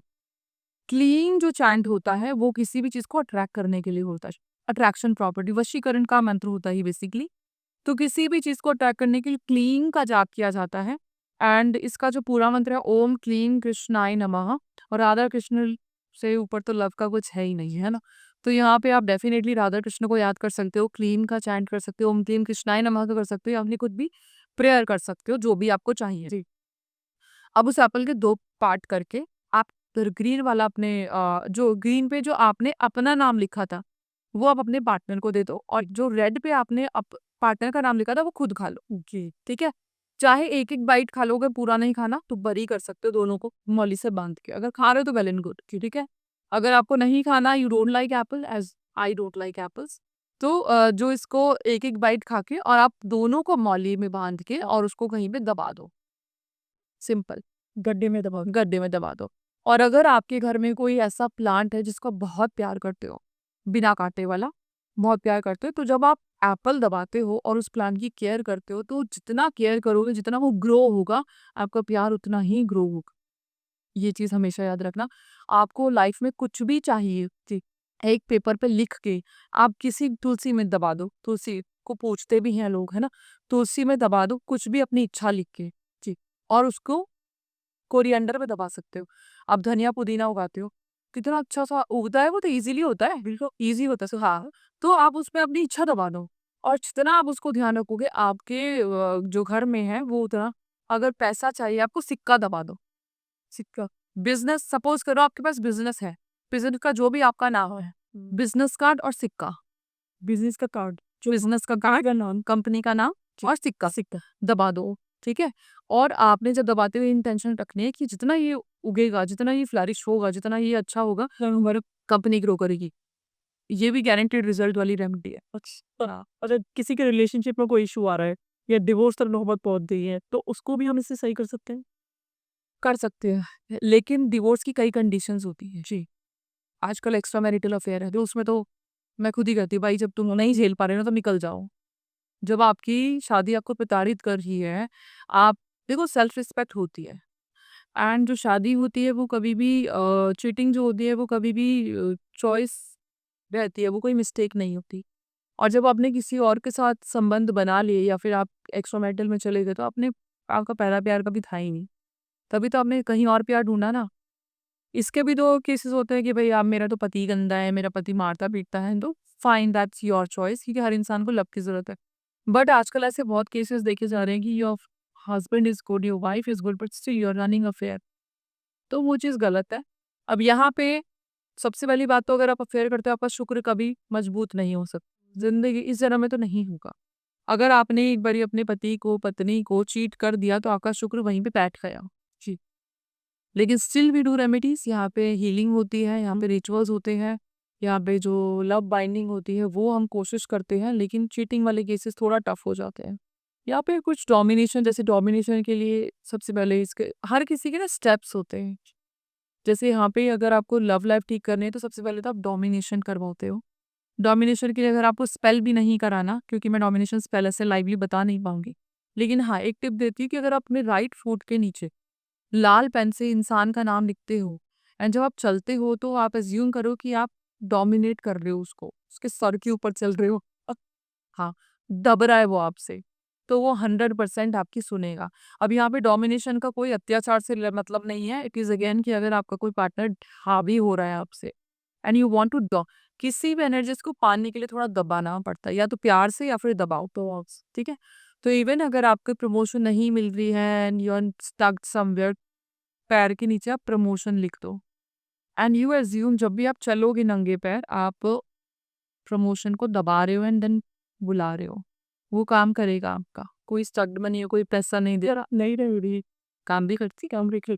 क्लीन जो चैंट होता है वो किसी भी चीज़ को अट्रैक्ट करने के लिए होता है। अट्रैक्शन प्रॉपर्टी, वशीकरण का मंत्र होता है ये बेसिकली। तो किसी भी चीज़ को अट्रैक्ट करने के लिए क्लीन का जाप किया जाता है। एंड इसका जो पूरा मंत्र है ओम क्लीम कृष्णाय नमः। और राधा कृष्ण से ऊपर तो लव का कुछ है ही नहीं, है ना। तो यहाँ पे आप डेफिनेटली राधा कृष्ण को याद कर सकते हो, क्लीम का चैंट कर सकते हो, ओम क्लीम कृष्णाय नमः तो कर सकते हो, या अपनी खुद भी प्रेयर कर सकते हो, जो भी आपको चाहिए जी। अब उस एप्पल के 2 पार्ट करके आप ग्रीन वाला अपने जो ग्रीन पे जो आपने अपना नाम लिखा था, वो आप अपने पार्टनर को दे दो, और जो रेड पे आपने पार्टनर का नाम लिखा था वो खुद खा लो जी, ठीक है। चाहे एक एक बाइट खा लोगे, पूरा नहीं खाना तो बरी कर सकते हो दोनों को मौली से बांध के। अगर खा रहे हो तो वेल एंड गुड, ठीक है। अगर आपको नहीं खाना, you don't like apple as I don't like apples, तो जो इसको एक एक बाइट खा के और आप दोनों को मौली में बांध के और उसको कहीं पे दबा दो, सिंपल। गड्ढे में दबा दो। और अगर आपके घर में कोई ऐसा प्लांट है जिसको बहुत प्यार करते हो, बिना कांटे वाला, बहुत प्यार करते हो, तो जब आप एप्पल दबाते हो और उस प्लांट की केयर करते हो, तो जितना केयर करोगे, जितना वो ग्रो होगा, आपका प्यार उतना ही ग्रो होगा। ये चीज़ हमेशा याद रखना। आपको लाइफ में कुछ भी चाहिए जी, एक पेपर पे लिख के आप किसी तुलसी में दबा दो, तुलसी को पूजते भी हैं लोग, है ना। तुलसी में दबा दो कुछ भी अपनी इच्छा लिख के जी, और उसको कोरिएंडर पे दबा सकते हो। आप धनिया पुदीना उगाते हो, कितना अच्छा सा उगता है, वो तो इजीली होता है, बिल्कुल ईज़ी होता है, सो हाँ, तो आप उसमें अपनी इच्छा दबा दो, और जितना आप उसको ध्यान रखोगे आपके जो घर में है वो उतना। अगर पैसा चाहिए आपको, सिक्का दबा दो, सिक्का। बिज़नेस, सपोज़ करो आपके पास बिज़नेस है, बिज़नेस का जो भी आपका नाम है, बिज़नेस कार्ड और सिक्का, बिजनेस का कार्ड, बिज़नेस का कार्ड, का नाम, कंपनी का नाम और सिक्का सिक्का। दबा दो, ठीक है। और आपने जब दबाते हुए इंटेंशन रखनी है कि जितना ये उगेगा, जितना ये फ्लरिश होगा, जितना ये अच्छा होगा, हमारी कंपनी ग्रो करेगी। ये भी गारंटीड रिजल्ट वाली रेमेडी है। अच्छा, अगर किसी के रिलेशनशिप में कोई इशू आ रहा है या डिवोर्स तक नौबत पहुंच गई है, तो उसको भी हम इससे सही कर सकते हैं? कर सकते हैं, लेकिन डिवोर्स की कई कंडीशंस होती हैं जी। आजकल एक्स्ट्रा मैरिटल अफेयर है, तो उसमें तो मैं खुद ही कहती हूँ, भाई जब तुम नहीं झेल पा रहे हो ना, तो निकल जाओ। जब आपकी शादी आपको प्रताड़ित कर रही है, आप देखो, सेल्फ रिस्पेक्ट होती है, एंड जो शादी होती है वो कभी भी चीटिंग जो होती है वो कभी भी चॉइस रहती है, वो कोई मिस्टेक नहीं होती। और जब आपने किसी और के साथ संबंध बना लिए या फिर आप एक्स्ट्रामैरिटल में चले गए, तो आपने, आपका पहला प्यार कभी था ही नहीं, तभी तो आपने कहीं और प्यार ढूंढा ना। इसके भी 2 केसेस होते हैं कि भई आप, मेरा तो पति गंदा है, मेरा पति मारता-पीटता है, तो फाइन, दैट्स योर चॉइस, क्योंकि हर इंसान को लव की ज़रूरत है। बट आजकल ऐसे बहुत केसेस देखे जा रहे हैं कि your husband is good, your wife is good, but still you are running affair, तो वो चीज़ गलत है। अब यहाँ पे सबसे पहली बात तो, अगर आप अफेयर करते हो, आपका शुक्र कभी मजबूत नहीं हो सकता। ज़िंदगी इस जन्म में तो नहीं होगा। अगर आपने एक बारी अपने पति को, पत्नी को चीट कर दिया, तो आपका शुक्र वहीं पे बैठ गया। जी। लेकिन स्टिल वी डू रेमेडीज, यहाँ पे हीलिंग होती है, यहाँ पे रिचुअल्स होते हैं, यहाँ पे जो लव बाइंडिंग होती है वो हम कोशिश करते हैं, लेकिन चीटिंग वाले केसेस थोड़ा टफ हो जाते हैं। यहाँ पे कुछ डोमिनेशन, जैसे डोमिनेशन के लिए सबसे पहले इसके हर किसी के ना स्टेप्स होते हैं। जैसे यहाँ पे अगर आपको लव लाइफ ठीक करनी है, तो सबसे पहले तो आप डोमिनेशन करवाते हो। डोमिनेशन के लिए अगर आपको स्पेल भी नहीं कराना, क्योंकि मैं डोमिनेशन स्पेल ऐसे लाइवली बता नहीं पाऊंगी, लेकिन हाँ, एक टिप देती हूँ कि अगर आप अपने राइट फुट के नीचे लाल पेन से इंसान का नाम लिखते हो, एंड जब आप चलते हो, तो आप एज्यूम करो कि आप डोमिनेट कर रहे हो उसको, उसके सर के ऊपर चल रहे हो। हाँ, दब रहा है वो आपसे, तो वो 100% आपकी सुनेगा। अब यहाँ पे डोमिनेशन का कोई अत्याचार से मतलब नहीं है। इट इज अगेन कि अगर आपका कोई पार्टनर हावी हो रहा है आपसे, एंड यू वांट टू, किसी भी एनर्जीज को पाने के लिए थोड़ा दबाना पड़ता है, या तो प्यार से या फिर दबाओ, तो ठीक है। तो इवन अगर आपको प्रमोशन नहीं मिल रही है and you are stuck somewhere, पैर के नीचे आप प्रमोशन लिख दो, एंड यू एज्यूम जब भी आप चलोगे नंगे पैर, आप प्रमोशन को दबा रहे हो एंड देन बुला रहे हो, वो काम करेगा आपका। कोई स्टक्ड मनी है, कोई पैसा नहीं दे रहा, नहीं रही, काम भी करती। काम रिख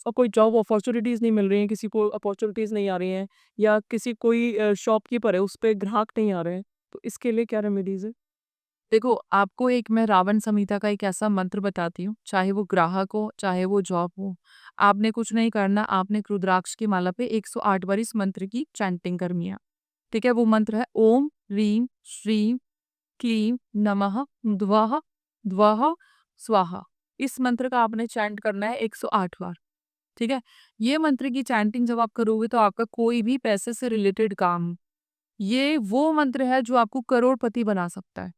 और कोई जॉब अपॉर्चुनिटीज़ नहीं मिल रही हैं, किसी को अपॉर्चुनिटीज़ नहीं आ रही हैं, या किसी कोई शॉपकीपर है, उस पे ग्राहक नहीं आ रहे हैं, तो इसके लिए क्या रेमेडीज़ है? देखो, आपको एक मैं रावण संहिता का एक ऐसा मंत्र बताती हूँ, चाहे वो ग्राहक हो, चाहे वो जॉब हो, आपने कुछ नहीं करना, आपने एक रुद्राक्ष की माला पे 108 बार इस मंत्र की चैंटिंग करनी है, ठीक है। वो मंत्र है ओम ह्रीम श्रीम क्लीम नमः द्वः द्वः स्वाहा। इस मंत्र का आपने चैंट करना है 108 बार, ठीक है। ये मंत्र की चैंटिंग जब आप करोगे, तो आपका कोई भी पैसे से रिलेटेड काम, ये वो मंत्र है जो आपको करोड़पति बना सकता है।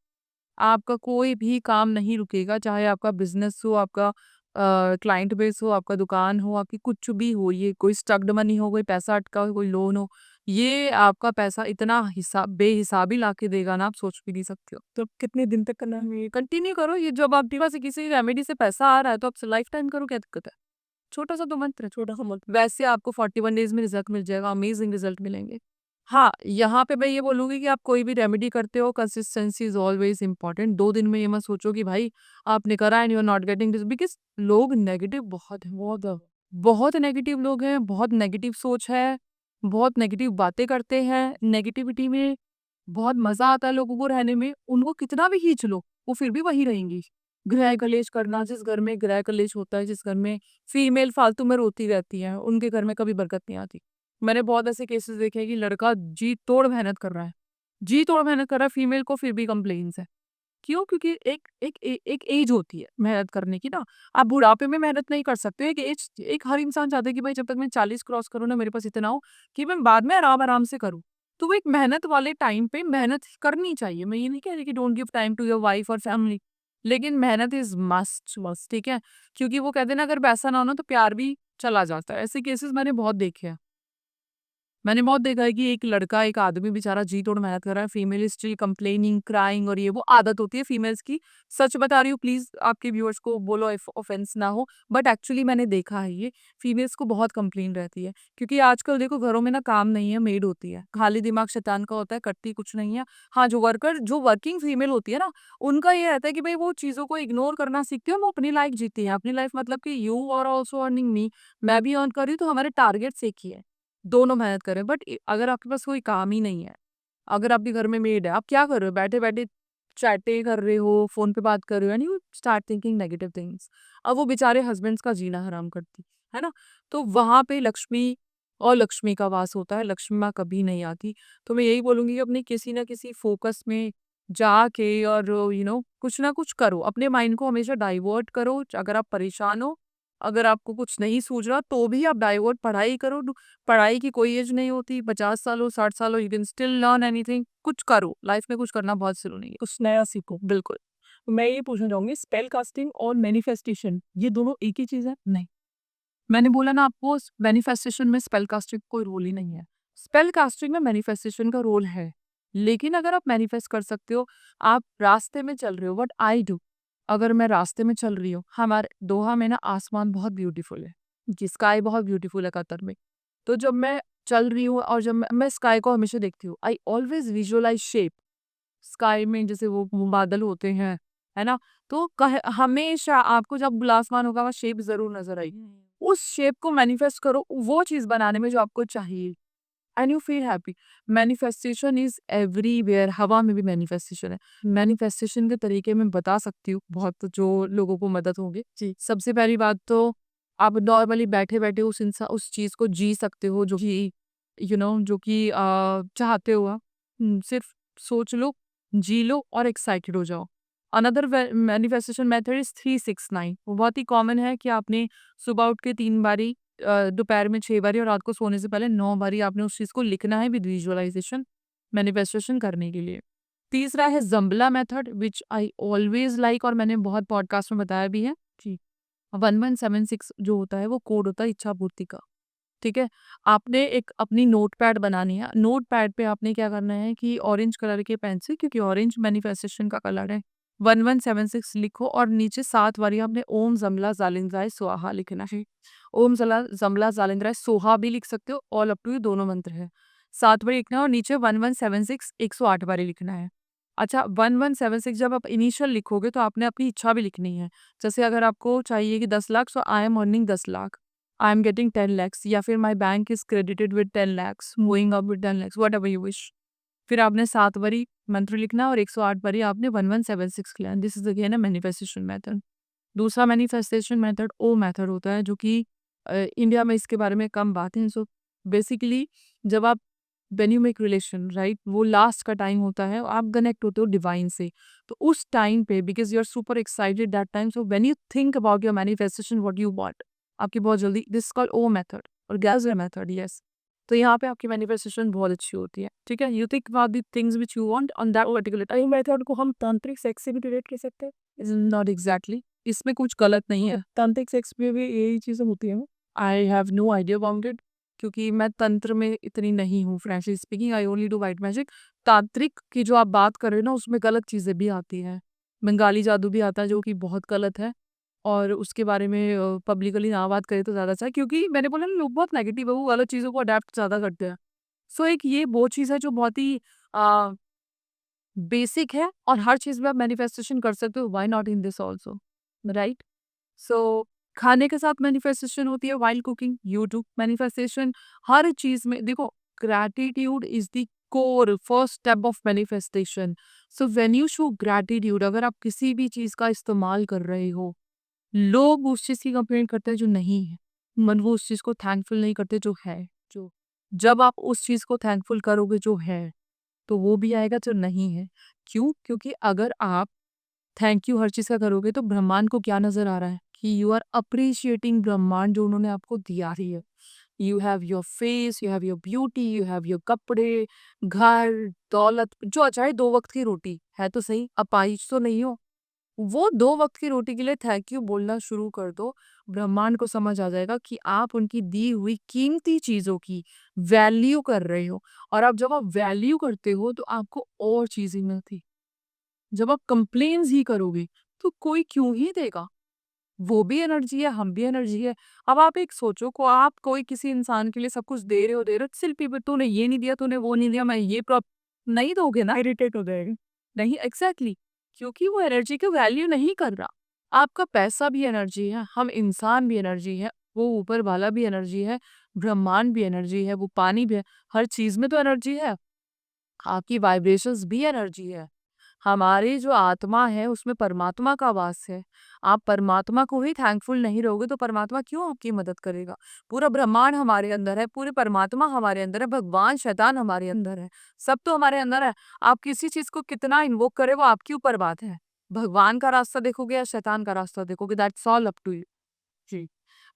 आपका कोई भी काम नहीं रुकेगा, चाहे आपका बिजनेस हो, आपका क्लाइंट बेस हो, आपका दुकान हो, आपकी कुछ भी हो, ये कोई स्टक्ड मनी हो, कोई पैसा अटका हो, कोई लोन हो, ये आपका पैसा इतना हिसाब बेहिसाबी ला के देगा ना, आप सोच भी नहीं सकते हो। तो कितने दिन तक करना है? कंटिन्यू करो, ये जब आपके पास किसी रेमेडी से पैसा आ रहा है तो आप लाइफ टाइम करो, क्या दिक्कत है? छोटा सा तो मंत्र है। छोटा सा मत। वैसे आपको 41 डेज में रिजल्ट मिल जाएगा, अमेजिंग रिजल्ट मिलेंगे। हाँ, यहाँ पे मैं ये बोलूंगी कि आप कोई भी रेमेडी करते हो, कंसिस्टेंसी इज ऑलवेज इंपॉर्टेंट। 2 दिन में ये मत सोचो कि भाई आपने करा and you are not getting this, because लोग नेगेटिव बहुत है, बहुत नेगेटिव लोग हैं, बहुत नेगेटिव सोच है, बहुत नेगेटिव बातें करते हैं। नेगेटिविटी में बहुत मजा आता है लोगों को रहने में, उनको कितना भी खींच लो वो फिर भी वही रहेंगी। गृह कलेश करना, जिस घर में गृह कलेश होता है, जिस घर में फीमेल फालतू में रोती रहती है, उनके घर में कभी बरकत नहीं आती। मैंने बहुत ऐसे केसेस देखे हैं कि लड़का जी तोड़ मेहनत कर रहा है, जी तोड़ मेहनत कर रहा है फीमेल को, फिर भी कंप्लेन्स है। क्यों? क्योंकि एक एज होती है मेहनत करने की ना। आप बुढ़ापे में मेहनत नहीं कर सकते। एक एज, एक हर इंसान चाहता है कि भाई जब तक मैं 40 क्रॉस करूँ ना, मेरे पास इतना हो कि मैं बाद में आराम आराम से करूँ। तो वो एक मेहनत वाले टाइम पे मेहनत करनी चाहिए। मैं ये नहीं कह रही कि don't give time to your wife और फैमिली, लेकिन मेहनत इज मस्ट, ठीक है? क्योंकि वो कहते हैं ना, अगर पैसा ना हो ना तो प्यार भी चला जाता है। ऐसे केसेस मैंने बहुत देखे हैं। मैंने बहुत देखा है कि एक लड़का, एक आदमी बेचारा जी तोड़ मेहनत कर रहा है, female is still complaining, crying, और ये वो आदत होती है फीमेल्स की। सच बता रही हूँ, प्लीज आपके व्यूअर्स को बोलो इफ ऑफेंस ना हो, बट एक्चुअली मैंने देखा है ये फीमेल्स को बहुत कंप्लेन रहती है। क्योंकि आजकल देखो घरों में ना काम नहीं है, मेड होती है, खाली दिमाग शैतान का होता है, करती कुछ नहीं है। हाँ, जो वर्किंग फीमेल होती है ना, उनका ये रहता है कि भाई वो चीजों को इग्नोर करना सीखती है, वो अपनी लाइफ जीती है। अपनी लाइफ मतलब कि यू आर ऑल्सो अर्निंग मी, मैं भी अर्न कर रही हूँ, तो हमारे टारगेट एक ही है, दोनों मेहनत करें। बट अगर आपके पास कोई काम ही नहीं है, अगर आपके घर में मेड है, आप क्या कर रहे हो? बैठे बैठे चैटे कर रहे हो, फोन पे बात कर रहे हो, and you start thinking negative things. अब वो बेचारे हस्बैंड्स का जीना हराम करती है ना। तो वहां पे लक्ष्मी और लक्ष्मी का वास होता है, लक्ष्मी माँ कभी नहीं आती। तो मैं यही बोलूंगी कि अपने किसी ना किसी फोकस में जाके और कुछ ना कुछ करो, अपने माइंड को हमेशा डाइवर्ट करो। अगर आप परेशान हो, अगर आपको कुछ नहीं सूझ रहा, तो भी आप डाइवर्ट पढ़ाई करो। पढ़ाई की कोई एज नहीं होती, 50 साल हो, 60 साल हो, you can still learn anything. कुछ करो, लाइफ में कुछ करना बहुत जरूरी है। कुछ नया सीखो। बिल्कुल। मैं ये पूछना चाहूंगी, स्पेल कास्टिंग और मैनिफेस्टेशन ये दोनों एक ही चीज है? नहीं, मैंने बोला ना आपको, मैनिफेस्टेशन में स्पेल कास्टिंग कोई रोल ही नहीं है। स्पेल कास्टिंग में मैनिफेस्टेशन का रोल है, लेकिन अगर आप मैनिफेस्ट कर सकते हो, आप रास्ते में चल रहे हो, व्हाट आई डू, अगर मैं रास्ते में चल रही हूँ, हमारे दोहा में ना आसमान बहुत ब्यूटीफुल है, स्काई बहुत ब्यूटीफुल है कतर में। तो जब मैं चल रही हूँ और जब मैं स्काई को हमेशा देखती हूँ, I always visualise shape sky में, जैसे वो बादल होते हैं, है ना। तो हमेशा आपको जब खुला आसमान होगा, वहाँ शेप जरूर नजर आई। उस शेप को मैनिफेस्ट करो, वो चीज बनाने में जो आपको चाहिए, and you feel happy. Manifestation is everywhere, हवा में भी मैनिफेस्टेशन है। मैनिफेस्टेशन के तरीके मैं बता सकती हूँ बहुत, जो लोगों को मदद होगी जी। सबसे पहली बात तो आप नॉर्मली बैठे बैठे उस चीज को जी सकते हो, जो कि जो कि चाहते हो आप। सिर्फ सोच लो, जी लो और एक्साइटेड हो जाओ। Another manifestation method is 369। वो बहुत ही कॉमन है कि आपने सुबह उठ के 3 बारी, दोपहर में 6 बारी और रात को सोने से पहले 9 बारी आपने उस चीज को लिखना है विद विजुअलाइजेशन, मैनिफेस्टेशन करने के लिए। तीसरा है जम्बला method, which I always like, और मैंने बहुत पॉडकास्ट में बताया भी है जी। 1176 जो होता है वो कोड होता है इच्छा पूर्ति का, ठीक है। आपने एक अपनी नोटपैड बनानी है, नोटपैड पे आपने क्या करना है कि ऑरेंज कलर के पेन से, क्योंकि ऑरेंज मैनिफेस्टेशन का कलर है, 1176 लिखो और नीचे 7 बारी आपने ओम जमला जालिंद्राय स्वाहा लिखना है। ओम जमला जालिंद्राय सोहा भी लिख सकते हो, ऑल अप टू यू, दोनों मंत्र है। 7 बारी लिखना है और नीचे 1176 108 बारी लिखना है। अच्छा, 1176 जब आप इनिशियल लिखोगे तो आपने अपनी इच्छा भी लिखनी है। जैसे अगर आपको चाहिए कि 10 lakh, so I am earning 10 lakh, I am getting 10 lakhs, या फिर my bank is credited with 10 lakhs, moving up with 10 lakhs, whatever you wish. फिर आपने 7 बारी मंत्र लिखना और 108 बारी आपने 1176 लिखना। This is again a manifestation method. दूसरा मैनिफेस्टेशन मेथड ओ मेथड होता है, जो कि इंडिया में इसके बारे में कम बात है। सो बेसिकली जब आप when you make relation, right, वो लास्ट का टाइम होता है, आप कनेक्ट होते हो डिवाइन से। तो उस टाइम पे, because you are super excited that time, so when you think about your manifestation what you want, आपकी बहुत जल्दी, दिस कॉल्ड ओ मेथड और गैजर मेथड, यस। तो यहाँ पे आपकी मैनिफेस्टेशन बहुत अच्छी होती है, ठीक है। You think about the things which you want on that particular time. ये मेथड को हम तांत्रिक सेक्स से भी रिलेट कर सकते हैं? इज नॉट एग्जैक्टली, इसमें कुछ गलत नहीं है। तांत्रिक सेक्स में भी यही चीजें होती है। I have no idea about it, क्योंकि मैं तंत्र में इतनी नहीं हूँ। Frankly speaking, I only do white magic. तांत्रिक की जो आप बात कर रहे हो ना, उसमें गलत चीज़ें भी आती हैं। बंगाली जादू भी आता है जो कि बहुत गलत है, और उसके बारे में पब्लिकली ना बात करें तो ज़्यादा अच्छा है, क्योंकि मैंने बोला ना, लोग बहुत नेगेटिव है, वो गलत चीज़ों को अडेप्ट ज़्यादा करते हैं। सो एक ये वो चीज़ है जो बहुत ही बेसिक है, और हर चीज़ में आप मैनिफेस्टेशन कर सकते हो। Why not in this also, right? So खाने के साथ मैनिफेस्टेशन होती है, while cooking you do manifestation. हर चीज में देखो, gratitude is the core first step of manifestation. So when you show gratitude, अगर आप किसी भी चीज का इस्तेमाल कर रहे हो, लोग उस चीज की कंप्लेंट करते हैं जो नहीं है, मन वो उस चीज को थैंकफुल नहीं करते जो है। जो जब आप उस चीज को थैंकफुल करोगे जो है, तो वो भी आएगा जो नहीं है। क्यों? क्योंकि अगर आप थैंक यू हर चीज़ का करोगे, तो ब्रह्मांड को क्या नज़र आ रहा है कि यू आर अप्रिशिएटिंग ब्रह्मांड जो उन्होंने आपको दिया ही है। You have your face, you have your beauty, you have your कपड़े, घर, दौलत, जो चाहे 2 वक़्त की रोटी है तो सही, अपाहिज तो नहीं हो। वो 2 वक़्त की रोटी के लिए थैंक यू बोलना शुरू कर दो। ब्रह्मांड को समझ आ जाएगा कि आप उनकी दी हुई कीमती चीज़ों की वैल्यू कर रहे हो, और अब जब आप वैल्यू करते हो तो आपको और चीज़ें मिलती। जब आप कंप्लेन्स ही करोगे, तो कोई क्यों ही देगा? वो भी एनर्जी है, हम भी एनर्जी है। अब आप एक सोचो, को आप कोई किसी इंसान के लिए सब कुछ दे रहे हो, सिर्फ पीपल तूने ये नहीं दिया, तूने वो नहीं दिया, मैं ये प्रॉप नहीं दोगे ना? इरिटेट हो जाएगा। नहीं, एग्ज़ैक्टली, क्योंकि वो एनर्जी की वैल्यू नहीं कर रहा। आपका पैसा भी एनर्जी है, हम इंसान भी एनर्जी है, वो ऊपर वाला भी एनर्जी है, ब्रह्मांड भी एनर्जी है, वो पानी भी है, हर चीज़ में तो एनर्जी है। आपकी वाइब्रेशंस भी एनर्जी है। हमारी जो आत्मा है उसमें परमात्मा का वास है। आप परमात्मा को ही थैंकफुल नहीं रहोगे तो परमात्मा क्यों आपकी मदद करेगा? पूरा ब्रह्मांड हमारे अंदर है, पूरे परमात्मा हमारे अंदर है, भगवान शैतान हमारे अंदर है, सब तो हमारे अंदर है। आप किसी चीज़ को कितना इन्वोक करें वो आपके ऊपर बात है। भगवान का रास्ता देखोगे या शैतान का रास्ता देखोगे, that's all up to you. जी।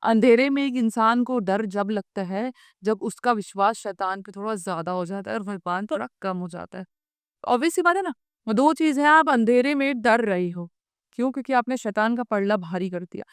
अंधेरे में एक इंसान को डर जब लगता है, जब उसका विश्वास शैतान पे थोड़ा ज़्यादा हो जाता है और भगवान थोड़ा कम हो जाता है। ऑब्वियस सी बात है ना? 2 चीज़ हैं, आप अंधेरे में डर रही हो। क्यों? क्योंकि आपने शैतान का पलड़ा भारी कर दिया,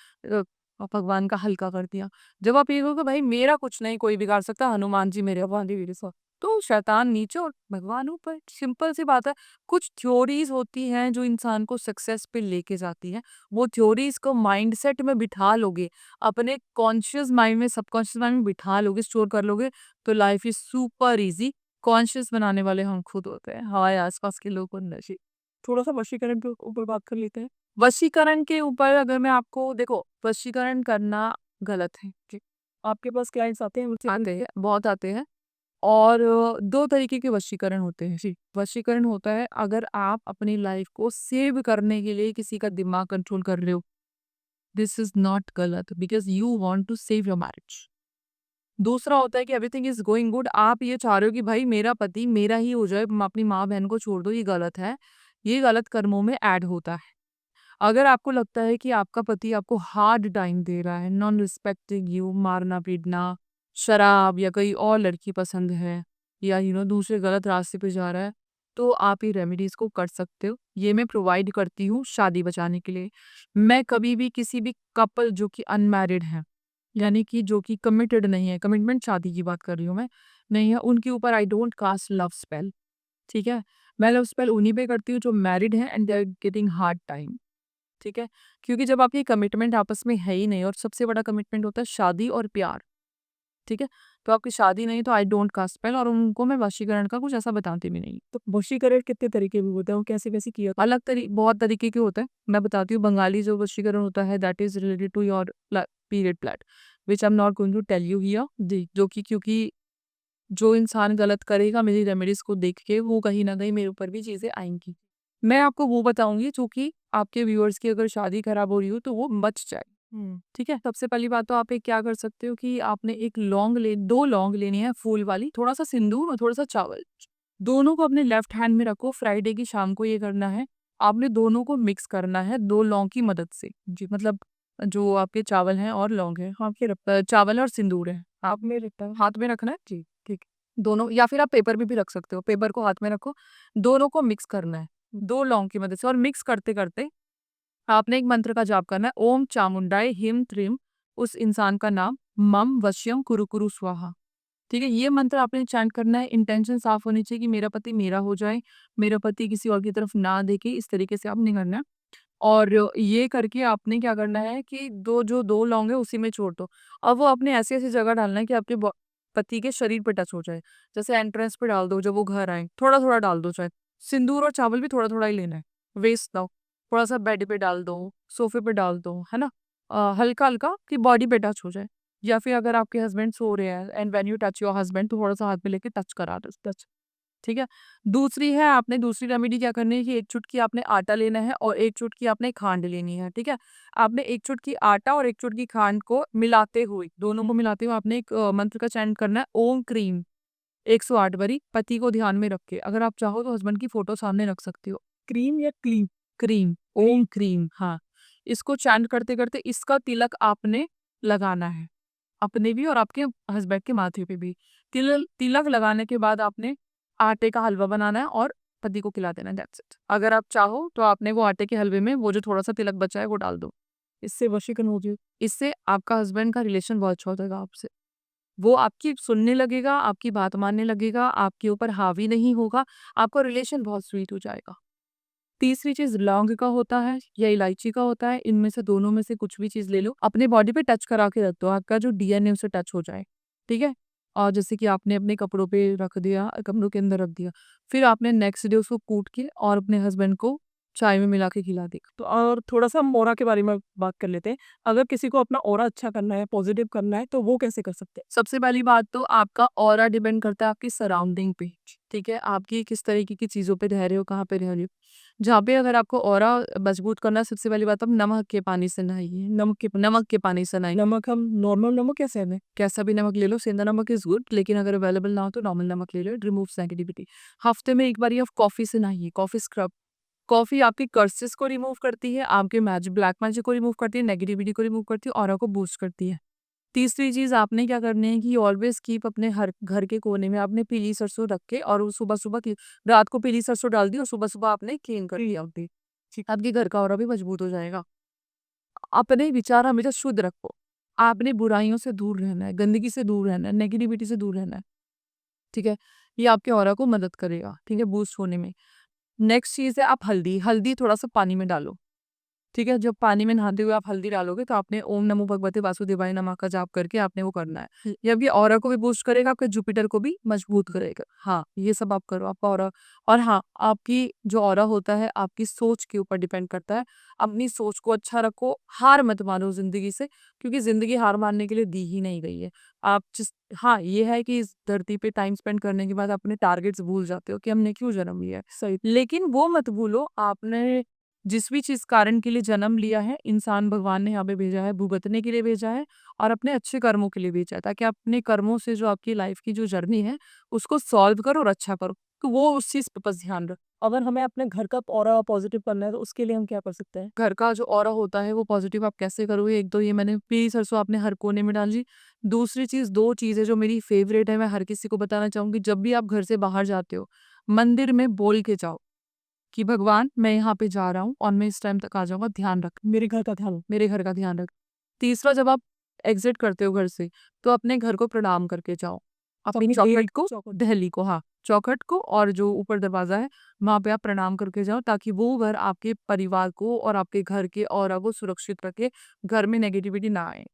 और भगवान का हल्का कर दिया। जब आप ये कहोगे भाई मेरा कुछ नहीं कोई बिगाड़ सकता, हनुमान जी मेरे बांधे वीर सो, तो शैतान नीचे और भगवान ऊपर। सिंपल सी बात है। कुछ थ्योरीज़ होती हैं जो इंसान को सक्सेस पे लेके जाती हैं। वो थ्योरीज़ को माइंडसेट में बिठा लोगे, अपने कॉन्शियस माइंड में, सबकॉन्शियस माइंड में बिठा लोगे, स्टोर कर लोगे, तो life is super easy. Conscious बनाने वाले हम खुद होते हैं, हमारे आसपास के लोगों को नहीं। थोड़ा सा वशीकरण के ऊपर बात कर लेते हैं। वशीकरण के ऊपर अगर मैं आपको देखो, वशीकरण करना गलत है। जी, आपके पास क्लाइंट्स आते हैं मुझसे? आते हैं, बहुत आते हैं, और 2 तरीके के वशीकरण होते हैं। जी, वशीकरण होता है अगर आप अपनी लाइफ को सेव करने के लिए किसी का दिमाग कंट्रोल कर रहे हो, दिस इज़ नॉट गलत because you want to save your marriage. दूसरा होता है कि एवरीथिंग इज़ गोइंग गुड, आप ये चाह रहे हो कि भाई मेरा पति मेरा ही हो जाए, अपनी माँ-बहन को छोड़ दो, ये गलत है। ये गलत कर्मों में ऐड होता है। अगर आपको लगता है कि आपका पति आपको हार्ड टाइम दे रहा है, नॉन रिस्पेक्टिंग यू, मारना-पीटना, शराब या कोई और लड़की पसंद है, या दूसरे गलत रास्ते पे जा रहा है, तो आप ये रेमेडीज़ को कर सकते हो। ये मैं प्रोवाइड करती हूँ शादी बचाने के लिए। मैं कभी भी किसी भी कपल जो कि अनमैरिड हैं, यानी कि जो कि कमिटेड नहीं है, कमिटमेंट शादी की बात कर रही हूँ मैं, नहीं है, उनके ऊपर I don't cast love spell, ठीक है? मैं लव स्पेल उन्हीं पे करती हूँ जो मैरिड हैं and they are getting hard time, ठीक है? क्योंकि जब आपकी कमिटमेंट आपस में है ही नहीं, और सबसे बड़ा कमिटमेंट होता है शादी और प्यार, ठीक है? तो आपकी शादी नहीं तो आई डोंट कास्ट स्पेल, और उनको मैं वशीकरण का कुछ ऐसा बताती भी नहीं। तो वशीकरण कितने तरीके के होते हैं, वो कैसे कैसे किया? बहुत तरीके के होते हैं। मैं बताती हूँ, बंगाली जो वशीकरण होता है that is related to your period blood, which I am not going to tell you here. जी, जो कि क्योंकि जो इंसान गलत करेगा मेरी रेमेडीज़ को देख के, वो कहीं न कहीं मेरे ऊपर भी चीज़ें आएँगी। मैं आपको वो बताऊँगी जो कि आपके व्यूअर्स की अगर शादी खराब हो रही हो तो वो बच जाए, ठीक है? सबसे पहली बात तो आप एक क्या कर सकते हो कि आपने एक लौंग 2 लौंग लेनी है फूल वाली, थोड़ा-सा सिंदूर और थोड़ा-सा चावल। दोनों को अपने लेफ्ट हैंड में रखो, फ्राइडे की शाम को ये करना है। आपने दोनों को मिक्स करना है 2 लौंग की मदद से। जी, मतलब जो आपके चावल हैं और लौंग हैं, आपके चावल और सिंदूर है। आप में रहता है। हाथ में रखना है? जी, ठीक है। दोनों, या फिर आप पेपर में भी रख सकते हो, पेपर को हाथ में रखो, दोनों को मिक्स करना है, 2 लौंग की मदद से, और मिक्स करते-करते आपने एक मंत्र का जाप करना है, ओम चामुंडाय हिम त्रिम, उस इंसान का नाम, मम वश्यम कुरु कुरु स्वाहा। ठीक है, ये मंत्र आपने चैंट करना है। इंटेंशन साफ होनी चाहिए कि मेरा पति मेरा हो जाए, मेरा पति किसी और की तरफ ना देखे, इस तरीके से आपने करना है। और ये करके आपने क्या करना है कि दो लौंग है उसी में छोड़ दो। अब वो आपने ऐसी ऐसी जगह डालना है कि आपके पति के शरीर पे टच हो जाए। जैसे एंट्रेंस पे डाल दो, जब वो घर आए थोड़ा थोड़ा डाल दो, चाहे सिंदूर और चावल भी थोड़ा थोड़ा ही लेना है, वेस्ट ना हो। थोड़ा सा बेड पे डाल दो, सोफे पे डाल दो, है ना, हल्का हल्का कि बॉडी पे टच हो जाए। या फिर अगर आपके हस्बैंड सो रहे हैं and when you touch your husband, तो थोड़ा सा हाथ में लेके टच करा दो, टच। ठीक है। दूसरी है, आपने दूसरी रेमेडी क्या करनी है कि एक चुटकी आपने आटा लेना है और एक चुटकी आपने खांड लेनी है। ठीक है। आपने एक चुटकी आटा और एक चुटकी खांड को मिलाते हुए, दोनों को मिलाते हुए आपने एक मंत्र का चैंट करना है, ओम क्रीम 108 बारी, पति को ध्यान में रख के। अगर आप चाहो तो हस्बैंड की फोटो सामने रख सकती हो। क्रीम या क्लीम? क्रीम, ओम क्रीम, हाँ। इसको चैंट करते करते इसका तिलक आपने लगाना है, अपने भी और आपके हस्बैंड के माथे पे भी। तिलक लगाने के बाद आपने आटे का हलवा बनाना है और पति को खिला देना है, दैट्स इट। अगर आप चाहो तो आपने वो आटे के हलवे में वो जो थोड़ा सा तिलक बचा है वो डाल दो। इससे वशीकरण हो जाए। इससे आपका हस्बैंड का रिलेशन बहुत अच्छा हो जाएगा आपसे। वो आपकी सुनने लगेगा, आपकी बात मानने लगेगा, आपके ऊपर हावी नहीं होगा, आपका रिलेशन बहुत स्वीट हो जाएगा। तीसरी चीज लौंग का होता है या इलायची का होता है, इनमें से दोनों में से कुछ भी चीज ले लो, अपने बॉडी पे टच करा के रख दो, आपका जो डीएनए उसे टच हो जाए। ठीक है। और जैसे कि आपने अपने कपड़ों पे रख दिया, कपड़ों के अंदर रख दिया, फिर आपने नेक्स्ट डे उसको कूट के और अपने हस्बैंड को चाय में मिला के खिला देगा। तो और थोड़ा-सा हम ऑरा के बारे में बात कर लेते हैं। अगर किसी को अपना ऑरा अच्छा करना है, पॉजिटिव करना है, तो वो कैसे कर सकते हैं? सबसे पहली बात तो आपका ऑरा डिपेंड करता है आपकी सराउंडिंग पे। ठीक है, आपकी किस तरीके की चीजों पे रह रहे हो, कहाँ पे रह रहे हो। जहाँ पे अगर आपको ऑरा मजबूत करना है, सबसे पहली बात, आप नमक के पानी से नहाइए। नमक के पानी से नहाइए। नमक हम नॉर्मल नमक या सेंधा? कैसा भी नमक ले लो, सेंधा नमक इज गुड, लेकिन अगर अवेलेबल ना हो तो नॉर्मल नमक ले लो, इट रिमूव्स नेगेटिविटी। हफ्ते में एक बार आप कॉफी से नहाइए, कॉफी स्क्रब। कॉफी आपकी कर्सेस को रिमूव करती है, आपके मैजिक ब्लैक मैजिक को रिमूव करती है, नेगेटिविटी को रिमूव करती है, ऑरा को बूस्ट करती है। तीसरी चीज आपने क्या करनी है कि ऑलवेज कीप अपने हर घर के कोने में आपने पीली सरसों रख के, और वो सुबह सुबह की, रात को पीली सरसों डाल दी और सुबह सुबह आपने क्लीन कर दिया होती। ठीक, आपके घर का ऑरा भी मजबूत हो जाएगा। अपने विचार हमेशा शुद्ध रखो। आपने बुराइयों से दूर रहना है, गंदगी से दूर रहना है, नेगेटिविटी से दूर रहना है। ठीक है। ये आपके ऑरा को मदद करेगा, ठीक है, बूस्ट होने में। नेक्स्ट चीज है, आप हल्दी हल्दी थोड़ा सा पानी में डालो। ठीक है, जब पानी में नहाते हुए आप हल्दी डालोगे तो आपने ओम नमो भगवते वासुदेवाय नमः का जाप करके आपने वो करना है। ये भी ऑरा को भी बूस्ट करेगा, आपके जुपिटर को भी मजबूत करेगा। हाँ, ये सब आप करो, आपका ऑरा। और हाँ, आपकी जो ऑरा होता है आपकी सोच के ऊपर डिपेंड करता है। अपनी सोच को अच्छा रखो, हार मत मानो जिंदगी से, क्योंकि जिंदगी हार मानने के लिए दी ही नहीं गई है। आप जिस हाँ, ये है कि इस धरती पे टाइम स्पेंड करने के बाद अपने टारगेट्स भूल जाते हो कि हमने क्यों जन्म लिया है। सही। लेकिन वो मत भूलो, आपने जिस भी चीज कारण के लिए जन्म लिया है, इंसान भगवान ने यहाँ पे भेजा है, भुगतने के लिए भेजा है और अपने अच्छे कर्मों के लिए भेजा है, ताकि आप अपने कर्मों से जो आपकी लाइफ की जो जर्नी है उसको सॉल्व करो और अच्छा करो। तो वो उस चीज पे बस ध्यान रखो। अगर हमें अपने घर का ऑरा पॉजिटिव करना है, तो उसके लिए हम क्या कर सकते हैं? घर का जो ऑरा होता है वो पॉजिटिव आप कैसे करोगे, एक तो ये मैंने पीली सरसों आपने हर कोने में डाली। दूसरी चीज, दो चीजें जो मेरी फेवरेट है, मैं हर किसी को बताना चाहूंगी, जब भी आप घर से बाहर जाते हो, मंदिर में बोल के जाओ कि भगवान मैं यहाँ पे जा रहा हूँ और मैं इस टाइम तक आ जाऊंगा, ध्यान रख, मेरे घर का ध्यान। मेरे घर का ध्यान रख। तीसरा, जब आप एग्जिट करते हो घर से, तो अपने घर को प्रणाम करके जाओ, अपनी अपनी चौखट को, चौखट। दहली को, हाँ, चौखट को, और जो ऊपर दरवाजा है वहां पे आप प्रणाम करके जाओ, ताकि वो घर आपके परिवार को और आपके घर के ऑरा को सुरक्षित रखे, घर में नेगेटिविटी ना आए।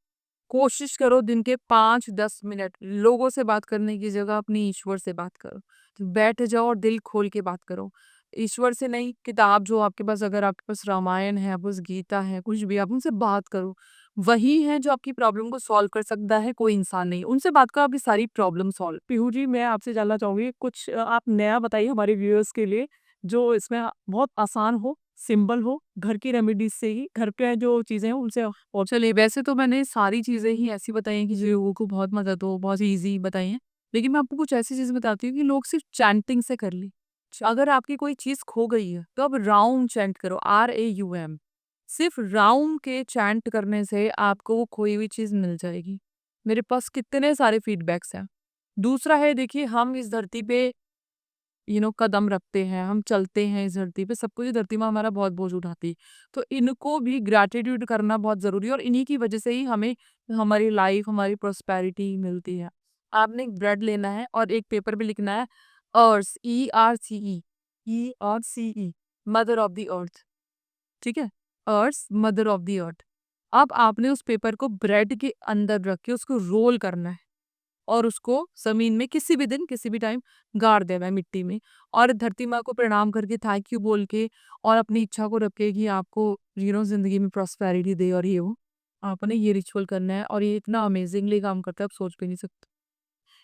कोशिश करो दिन के 5-10 मिनट लोगों से बात करने की जगह अपनी ईश्वर से बात करो। तो बैठ जाओ और दिल खोल के बात करो। ईश्वर से नहीं, किताब जो आपके पास, अगर आपके पास रामायण है, आपके पास गीता है, कुछ भी, आप उनसे बात करो। वही है जो आपकी प्रॉब्लम को सॉल्व कर सकता है, कोई इंसान नहीं। उनसे बात करो, आपकी सारी प्रॉब्लम सॉल्व। पीहू जी, मैं आपसे जानना चाहूंगी कुछ आप नया बताइए हमारे व्यूअर्स के लिए, जो इसमें बहुत आसान हो, सिंपल हो, घर की रेमेडीज से ही, घर पे जो चीजें हैं उनसे। और चलिए, वैसे तो मैंने सारी चीजें ही ऐसी बताई हैं कि जो लोगों को बहुत मदद हो, बहुत इजी बताई हैं, लेकिन मैं आपको कुछ ऐसी चीज बताती हूँ कि लोग सिर्फ चैंटिंग से कर ले। अगर आपकी कोई चीज खो गई है तो आप राउम चैंट करो, RAUM। सिर्फ राउम के चैंट करने से आपको वो खोई हुई चीज मिल जाएगी। मेरे पास कितने सारे फीडबैक्स हैं। दूसरा है, देखिए, हम इस धरती पे कदम रखते हैं, हम चलते हैं इस धरती पे, सब कुछ धरती माँ हमारा बहुत बोझ उठाती है। तो इनको भी ग्रैटिट्यूड करना बहुत ज़रूरी है और इन्हीं की वजह से ही हमें हमारी लाइफ, हमारी प्रॉस्पेरिटी मिलती है। आपने एक ब्रेड लेना है और एक पेपर पे लिखना है अर्थ, ERCE, ERCE, mother of the earth, ठीक है? अर्थ, मदर ऑफ द अर्थ। अब आपने उस पेपर को ब्रेड के अंदर रख के उसको रोल करना है और उसको ज़मीन में किसी भी दिन, किसी भी टाइम गाड़ देना है मिट्टी में और धरती माँ को प्रणाम करके, थैंक यू बोल के और अपनी इच्छा को रख के कि आपको ज़िंदगी में प्रॉस्पेरिटी दे और ये वो। आपने ये रिचुअल करना है और ये इतना अमेजिंगली काम करता है, आप सोच भी नहीं सकते।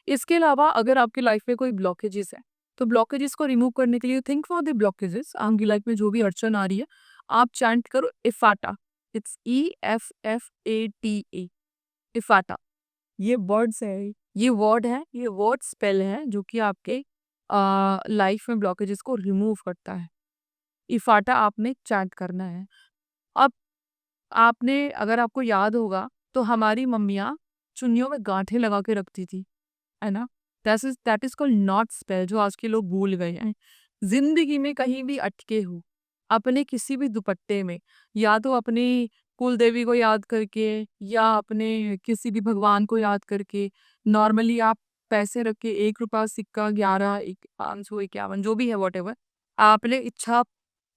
इसके अलावा अगर आपकी लाइफ में कोई ब्लॉकेजेस है, तो ब्लॉकेजेस को रिमूव करने के लिए थिंक फॉर द ब्लॉकेजेस। आपकी लाइफ में जो भी अड़चन आ रही है, आप चैंट करो इफाटा। It's EFFATA, इफाटा। ये वर्ड्स है। ये वर्ड है, ये वर्ड स्पेल है जो कि आपके लाइफ में ब्लॉकेजेस को रिमूव करता है। इफाटा आपने चैंट करना है। अब आपने, अगर आपको याद होगा, तो हमारी मम्मियाँ चुन्नियों में गांठें लगा के रखती थी, है ना? That is called not spell, जो आज के लोग भूल गए हैं। जिंदगी में कहीं भी अटके हो, अपने किसी भी दुपट्टे में, या तो अपनी कुल देवी को याद करके या अपने किसी भी भगवान को याद करके, नॉर्मली आप पैसे रख के 1 रुपया सिक्का, 11, 500, 51, जो भी है, वॉट एवर, आपने इच्छा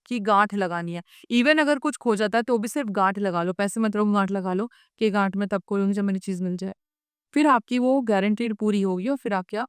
की गांठ लगानी है। इवन अगर कुछ खो जाता है तो भी सिर्फ गांठ लगा लो, पैसे मत रखो, गांठ लगा लो कि गांठ में तब खोलूंगी जब मेरी चीज मिल जाए। फिर आपकी वो गारंटीड पूरी होगी और फिर आप क्या,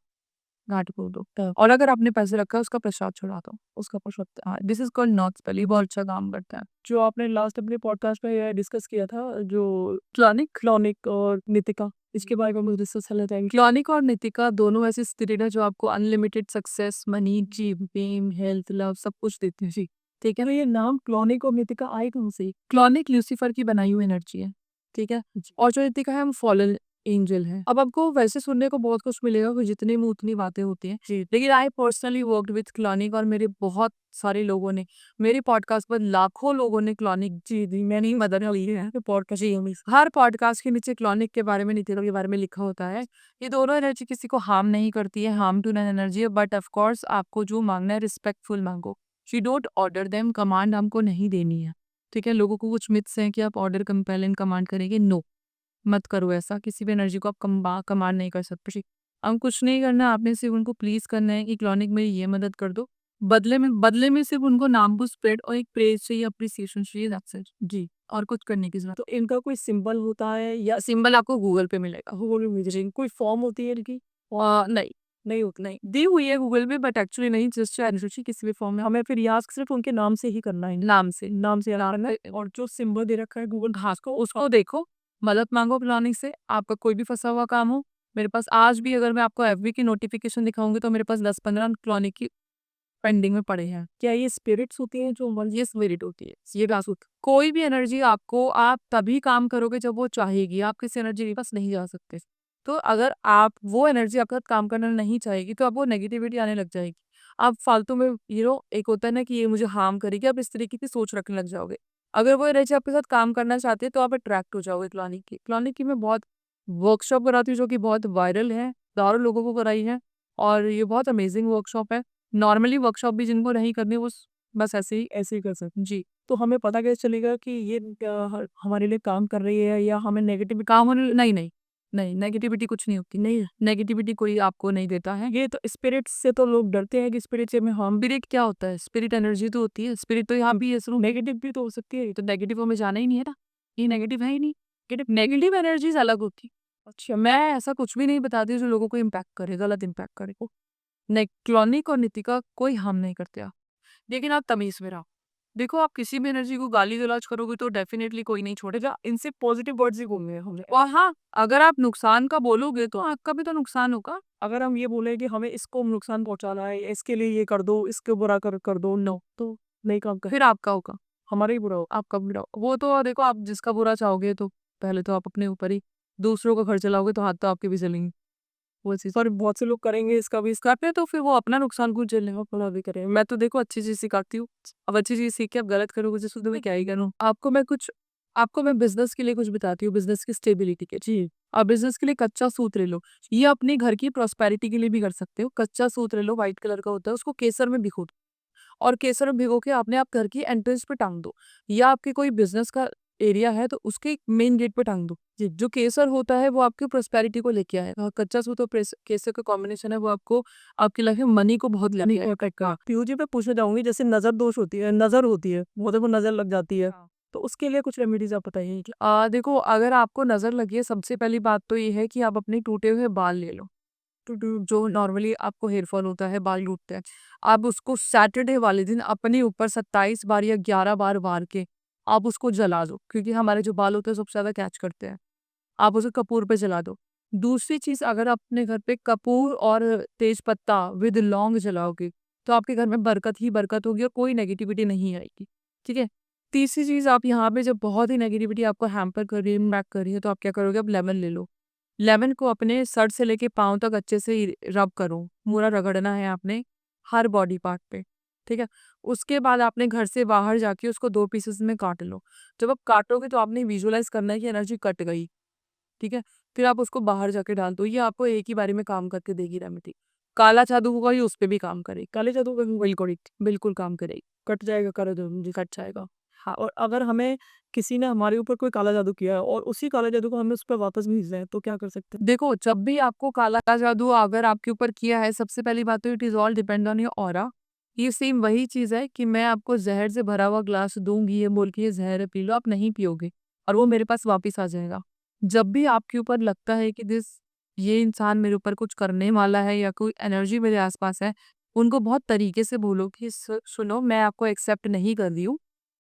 घाट खोल दो। और अगर आपने पैसे रखा है, उसका प्रसाद चढ़ा दो, उसका प्रसाद। हाँ, this is called not spell, ये बहुत अच्छा काम करता है। जो आपने लास्ट अपने पॉडकास्ट में डिस्कस किया था, जो क्लॉनिक और नितिका, इसके बारे में मुझे डिस्कस करना चाहिए। क्लॉनिक और नितिका दोनों ऐसे स्पिरिट है जो आपको अनलिमिटेड सक्सेस, मनी, जीव, फेम, हेल्थ, लव सब कुछ देते हैं जी। ठीक है? तो ये नाम क्लॉनिक और नितिका आए कहाँ से? क्लॉनिक ल्यूसीफर की बनाई हुई एनर्जी है, ठीक है? और जो नितिका है, हम फॉलन एंजल है। अब आपको वैसे सुनने को बहुत कुछ मिलेगा कि जितने मुंह उतनी बातें होती हैं, लेकिन I personally worked with clonic और मेरे बहुत सारे लोगों ने, मेरे पॉडकास्ट पर लाखों लोगों ने क्लॉनिक जी मैंने ही मदद ली है पॉडकास्ट। हर पॉडकास्ट के नीचे क्लॉनिक के बारे में, नितिका के बारे में लिखा होता है। ये दोनों एनर्जी किसी को हार्म नहीं करती है, हार्म टू नन एनर्जी है, बट ऑफ कोर्स आपको जो मांगना है रिस्पेक्टफुल मांगो। She don't order them, command हमको नहीं देनी है, ठीक है? लोगों को कुछ मिथ्स हैं कि आप ऑर्डर, कंपेल एंड कमांड करेंगे। नो, मत करो ऐसा। किसी भी एनर्जी को आप कमांड नहीं कर सकते। हम कुछ नहीं करना, आपने सिर्फ उनको प्लीज करना है कि क्लॉनिक मेरी ये मदद कर दो। बदले में सिर्फ उनको नाम को स्प्रेड और एक प्रेज चाहिए, अप्रिसिएशन चाहिए, दैट्स इट जी। और कुछ करने की जरूरत। तो इनका कोई सिंबल होता है या सिंबल आपको गूगल पे मिलेगा। गूगल में मिल कोई फॉर्म होती है इनकी? नहीं, नहीं होती। नहीं दी हुई है गूगल पे, बट एक्चुअली नहीं, जस्ट एनर्जी किसी भी फॉर्म में हमें फिर याद सिर्फ उनके नाम से ही करना है। नाम से नाम से याद करना है। और जो सिंबल दे रखा है गूगल घास को, उसको देखो, मदद मांगो क्लॉनिक से। आपका कोई भी फंसा हुआ काम हो, मेरे पास आज भी, अगर मैं आपको एफबी की नोटिफिकेशन दिखाऊंगी तो मेरे पास 10-15 क्लॉनिक की पेंडिंग में पड़े हैं। क्या ये स्पिरिट्स होती हैं जो ये स्पिरिट होती है, ये बात होती है। कोई भी एनर्जी आपको, आप तभी काम करोगे जब वो चाहेगी। आप किसी एनर्जी के पास नहीं जा सकते। तो अगर आप, वो एनर्जी आपके साथ काम करना नहीं चाहेगी तो आपको नेगेटिविटी आने लग जाएगी। आप फालतू में, एक होता है ना कि ये मुझे हार्म करेगी, आप इस तरीके की सोच रखने लग जाओगे। अगर वो एनर्जी आपके साथ काम करना चाहती है तो आप अट्रैक्ट हो जाओगे क्लॉनिक की मैं बहुत वर्कशॉप कराती हूँ जो कि बहुत वायरल है, हज़ारों लोगों को कराई है और ये बहुत अमेजिंग वर्कशॉप है। नॉर्मली वर्कशॉप भी जिनको नहीं करनी, वो बस ऐसे ही कर सकते जी। तो हमें पता कैसे चलेगा कि ये हमारे लिए काम कर रही है या हमें नेगेटिव काम होने, नहीं नहीं नहीं, नेगेटिविटी कुछ नहीं होती, नहीं, नेगेटिविटी कोई आपको नहीं देता है। ये तो स्पिरिट से तो लोग डरते हैं कि स्पिरिट से हमें हम स्पिरिट क्या होता है? स्पिरिट एनर्जी तो होती है, स्पिरिट तो यहाँ भी है, सिर्फ नेगेटिव भी तो हो सकती है। तो नेगेटिव हमें जाना ही नहीं है ना, ये नेगेटिव है ही नहीं। नेगेटिव एनर्जीज अलग होती। अच्छा, मैं ऐसा कुछ भी नहीं बताती जो लोगों को इम्पैक्ट करे, गलत इम्पैक्ट करे। क्लॉनिक और नितिका कोई हार्म नहीं करते आप, लेकिन आप तमीज में रहो। देखो, आप किसी भी एनर्जी को गाली गलौज करोगे तो डेफिनेटली कोई नहीं छोड़ेगा। इनसे पॉजिटिव वर्ड्स ही बोलने हैं हमने। और हाँ, अगर आप नुकसान का बोलोगे तो आपका भी तो नुकसान होगा। अगर हम ये बोले कि हमें इसको नुकसान पहुंचाना है, इसके लिए ये कर दो, इसके बुरा कर दो, नो, तो नहीं काम कर, फिर आपका होगा, हमारा ही बुरा होगा। आपका बुरा होगा। वो तो देखो, आप जिसका बुरा चाहोगे तो पहले तो आप अपने ऊपर ही, दूसरों का घर चलाओगे तो हाथ तो आपके भी चलेंगे। वो चीज पर बहुत से लोग करेंगे इसका भी। करते हैं तो फिर वो अपना नुकसान खुद झेलने का भला भी करें। मैं तो देखो अच्छी चीज सिखाती हूँ, अब अच्छी चीज सीख के आप गलत करोगे तो मैं क्या ही करूँ। आपको मैं कुछ आपको मैं बिजनेस के लिए कुछ बताती हूँ, बिजनेस की स्टेबिलिटी के। जी। आप बिजनेस के लिए कच्चा सूत ले लो। ये अपने घर की प्रॉस्पेरिटी के लिए भी कर सकते हो। कच्चा सूत ले लो, व्हाइट कलर का होता है, उसको केसर में भिगो दो और केसर में भिगो के आपने आप घर की एंट्रेंस पे टांग दो, या आपके कोई बिजनेस का एरिया है तो उसके मेन गेट पे टांग दो। जी, जो केसर होता है वो आपकी प्रॉस्पेरिटी को लेके आएगा। कच्चा सूत और केसर का कॉम्बिनेशन है, वो आपको आपकी लाइफ में मनी को बहुत लेके आएगा। पीयू जी मैं पूछना चाहूंगी, जैसे नजर होती है, मुझे को नजर लग जाती है, हाँ। तो उसके लिए कुछ रेमेडीज आप बताइए। देखो, अगर आपको नजर लगी है, सबसे पहली बात तो ये है कि आप अपने टूटे हुए बाल ले लो। जो नॉर्मली आपको हेयर फॉल होता है, बाल टूटते हैं, आप उसको सैटरडे वाले दिन अपने ऊपर 27 बार या 11 बार वार के आप उसको जला दो, क्योंकि हमारे जो बाल होते हैं सबसे ज्यादा कैच करते हैं। आप उसे कपूर पे जला दो। दूसरी चीज, अगर आप अपने घर पे कपूर और तेज पत्ता विद लौंग जलाओगे तो आपके घर में बरकत ही बरकत होगी और कोई नेगेटिविटी नहीं आएगी। ठीक है। तीसरी चीज, आप यहाँ पे जब बहुत ही नेगेटिविटी आपको हैम्पर कर रही है, इम्पैक्ट कर रही है, तो आप क्या करोगे, आप लेमन ले लो। लेमन को अपने सर से लेके पाँव तक अच्छे से रब करो, पूरा रगड़ना है आपने हर बॉडी पार्ट पे। ठीक है। उसके बाद आपने घर से बाहर जाके उसको 2 पीसेस में काट लो। जब आप काटोगे तो आपने विजुअलाइज करना है कि एनर्जी कट गई। ठीक है। फिर आप उसको बाहर जाके डाल दो, ये आपको एक ही बारी में काम करके देगी रेमेडी। काला जादू होगा ये उस पे भी काम करेगी। काले जादू का भी बिल्कुल बिल्कुल काम करेगी। कट जाएगा, कर दो जी। कट जाएगा। हाँ। और अगर हमें किसी ने हमारे ऊपर कोई काला जादू किया है और उसी काले जादू को हमें उस पर वापस भेजना है, तो क्या कर सकते हैं? देखो, जब भी आपको काला जादू अगर आपके ऊपर किया है, सबसे पहली बात तो it is all depend on your aura. ये सेम वही चीज है कि मैं आपको जहर से भरा हुआ ग्लास दूंगी, ये बोल के ये जहर है, पी लो, आप नहीं पियोगे और वो मेरे पास वापस आ जाएगा। जब भी आपके ऊपर लगता है कि ये इंसान मेरे ऊपर कुछ करने वाला है या कोई एनर्जी मेरे आसपास है, उनको बहुत तरीके से बोलो कि सुनो, मैं आपको एक्सेप्ट नहीं कर रही हूँ,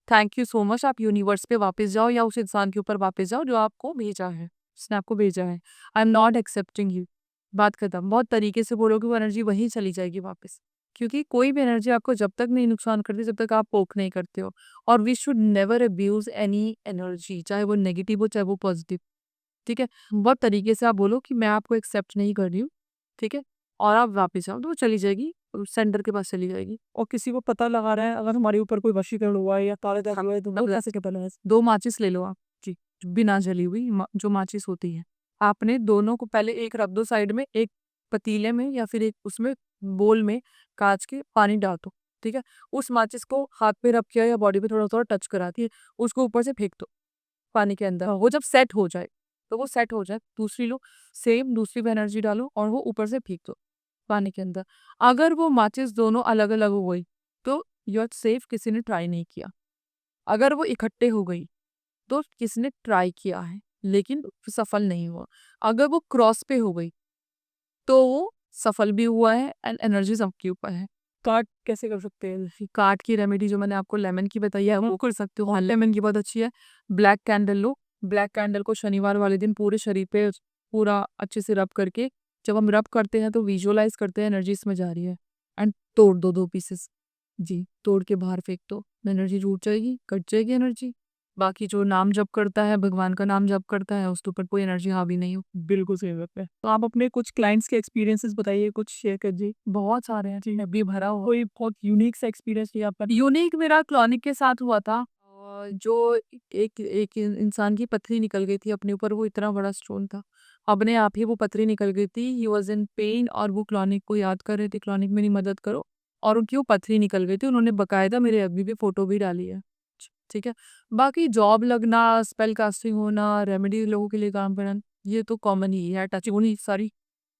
थैंक यू सो मच, आप यूनिवर्स पे वापस जाओ या उस इंसान के ऊपर वापस जाओ जो आपको भेजा है, उसने आपको भेजा है। आई एम नॉट एक्सेप्टिंग यू। बात खत्म। बहुत तरीके से बोलोगे, वो एनर्जी वहीं चली जाएगी वापस। क्योंकि कोई भी एनर्जी आपको जब तक नहीं नुकसान करती, जब तक आप पोक नहीं करते हो। और we should never abuse any energy, चाहे वो नेगेटिव हो चाहे वो पॉजिटिव। ठीक है। बहुत तरीके से आप बोलो कि मैं आपको एक्सेप्ट नहीं कर रही हूँ। ठीक है। और आप वापस आओ तो वो चली जाएगी, सेंटर के पास चली जाएगी। और किसी को पता लगा रहा है अगर हमारे ऊपर कोई वशीकरण हुआ है या काले जादू है, तो वो कैसे पता लगा? 2 माचिस ले लो आप। जी। बिना जली हुई जो माचिस होती है, आपने दोनों को पहले एक रख दो साइड में, एक पतीले में या फिर एक उसमें बोल में कांच के पानी डाल दो। ठीक है। उस माचिस को हाथ पे रब किया या बॉडी पे थोड़ा थोड़ा टच करा के उसको ऊपर से फेंक दो पानी के अंदर। वो जब सेट हो जाए, तो वो सेट हो जाए, दूसरी लो, सेम दूसरी पे एनर्जी डालो और वो ऊपर से फेंक दो पानी के अंदर। अगर वो माचिस दोनों अलग अलग हो गई तो यू आर सेफ, किसी ने ट्राई नहीं किया। अगर वो इकट्ठे हो गई तो किसने ट्राई किया है लेकिन सफल नहीं हुआ। अगर वो क्रॉस पे हो गई तो वो सफल भी हुआ है एंड एनर्जी सबके ऊपर है। काट कैसे कर सकते हैं? काट की रेमेडी जो मैंने आपको लेमन की बताई है वो कर सकते हो। हाँ, लेमन की बहुत अच्छी है। ब्लैक कैंडल लो, ब्लैक कैंडल को शनिवार वाले दिन पूरे शरीर पे पूरा अच्छे से रब करके, जब हम रब करते हैं तो विजुअलाइज करते हैं एनर्जी इसमें जा रही है, एंड तोड़ दो 2 पीसेस। जी, तोड़ के बाहर फेंक दो, एनर्जी टूट जाएगी, कट जाएगी एनर्जी। बाकी जो नाम जप करता है, भगवान का नाम जप करता है, उसके ऊपर कोई एनर्जी हावी नहीं हो। बिल्कुल सही बात है। तो आप अपने कुछ क्लाइंट्स के एक्सपीरियंसेस बताइए, कुछ शेयर कीजिए। बहुत सारे हैं जी, अभी भरा हुआ। कोई बहुत यूनिक सा एक्सपीरियंस लिया आपका? यूनिक मेरा क्लॉनिक के साथ हुआ था। जो एक एक इंसान की पथरी निकल गई थी अपने ऊपर, वो इतना बड़ा स्टोन था, अपने आप ही वो पथरी निकल गई थी। ही वॉज इन पेन और वो क्लॉनिक को याद कर रहे थे, क्लॉनिक मेरी मदद करो, और उनकी वो पथरी निकल गई थी। उन्होंने बकायदा मेरे अभी भी फोटो भी डाली है। ठीक है। बाकी जॉब लगना, स्पेल कास्टिंग होना, रेमेडी लोगों के लिए काम करना, ये तो कॉमन ही है, टच होनी सारी।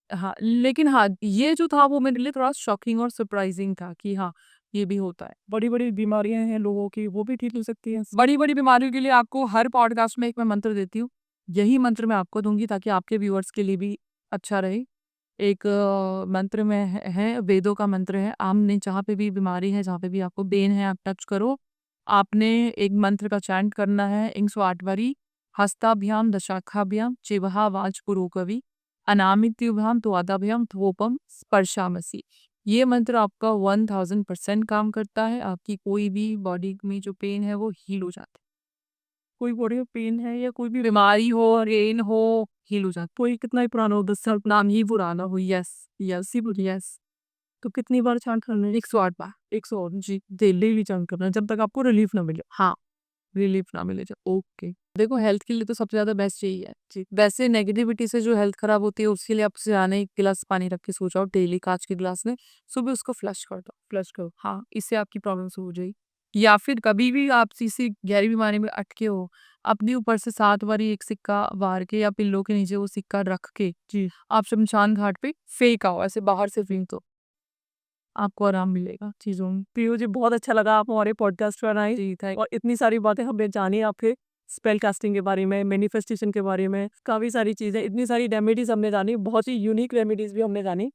हाँ, लेकिन हाँ, ये जो था वो मेरे लिए थोड़ा शॉकिंग और सरप्राइजिंग था कि हाँ, ये भी होता है। बड़ी-बड़ी बीमारियाँ हैं लोगों की, वो भी ठीक हो सकती हैं? बड़ी-बड़ी बीमारियों के लिए आपको हर पॉडकास्ट में एक मैं मंत्र देती हूँ। यही मंत्र मैं आपको दूँगी ताकि आपके व्यूअर्स के लिए भी अच्छा रहे। एक मंत्र में है, वेदों का मंत्र है। आपने जहाँ पे भी बीमारी है, जहाँ पे भी आपको पेन है, आप टच करो। आपने एक मंत्र का चैंट करना है, इंग 108 बारी। हस्ताभ्याम दशाखाभ्याम चिवहा वाच पुरोकवि अनामित्युभ्याम त्वादाभ्याम थोपम स्पर्शामसि। ये मंत्र आपका 1000% काम करता है। आपकी कोई भी बॉडी में जो पेन है वो हील हो जाता है। कोई बॉडी में पेन है या कोई भी बीमारी हो, रेन हो, हील हो जाता कोई कितना ही पुराना हो, 10 साल, है। नाम ही पुराना हो। Yes, yes, yes. तो कितनी बार चांट करना है? 108 बार। 100 जी, डेली भी चांट करना है जब तक आपको रिलीफ ना मिले। हाँ, रिलीफ ना मिले जो। ओके, देखो हेल्थ के लिए तो सबसे ज्यादा बेस्ट यही है जी। वैसे नेगेटिविटी से जो हेल्थ खराब होती है उसके लिए आप सिराने एक गिलास पानी रख के सो जाओ डेली, कांच के गिलास में, सुबह उसको फ्लश कर दो। फ्लश करो। हाँ, इससे आपकी प्रॉब्लम हो जाएगी। या फिर कभी भी आप किसी गहरी बीमारी में अटके हो, अपने ऊपर से 7 बारी एक सिक्का वार के या पिल्लो के नीचे वो सिक्का रख के जी। आप शमशान घाट पे फेंक आओ, ऐसे बाहर से फेंक दो, आपको आराम मिलेगा चीजों में। पीयू जी, बहुत अच्छा लगा आप हमारे पॉडकास्ट पर आए जी, थैंक और इतनी सारी बातें हमने जानी आपके स्पेल कास्टिंग के बारे में, मैनिफेस्टेशन के बारे में, काफ़ी सारी चीज़ें, इतनी सारी रेमेडीज़ हमने जानी, बहुत ही यूनिक रेमेडीज़ भी हमने जानी।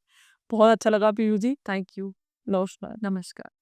बहुत अच्छा लगा पीयू जी। Thank you. नमस्कार। नमस्कार।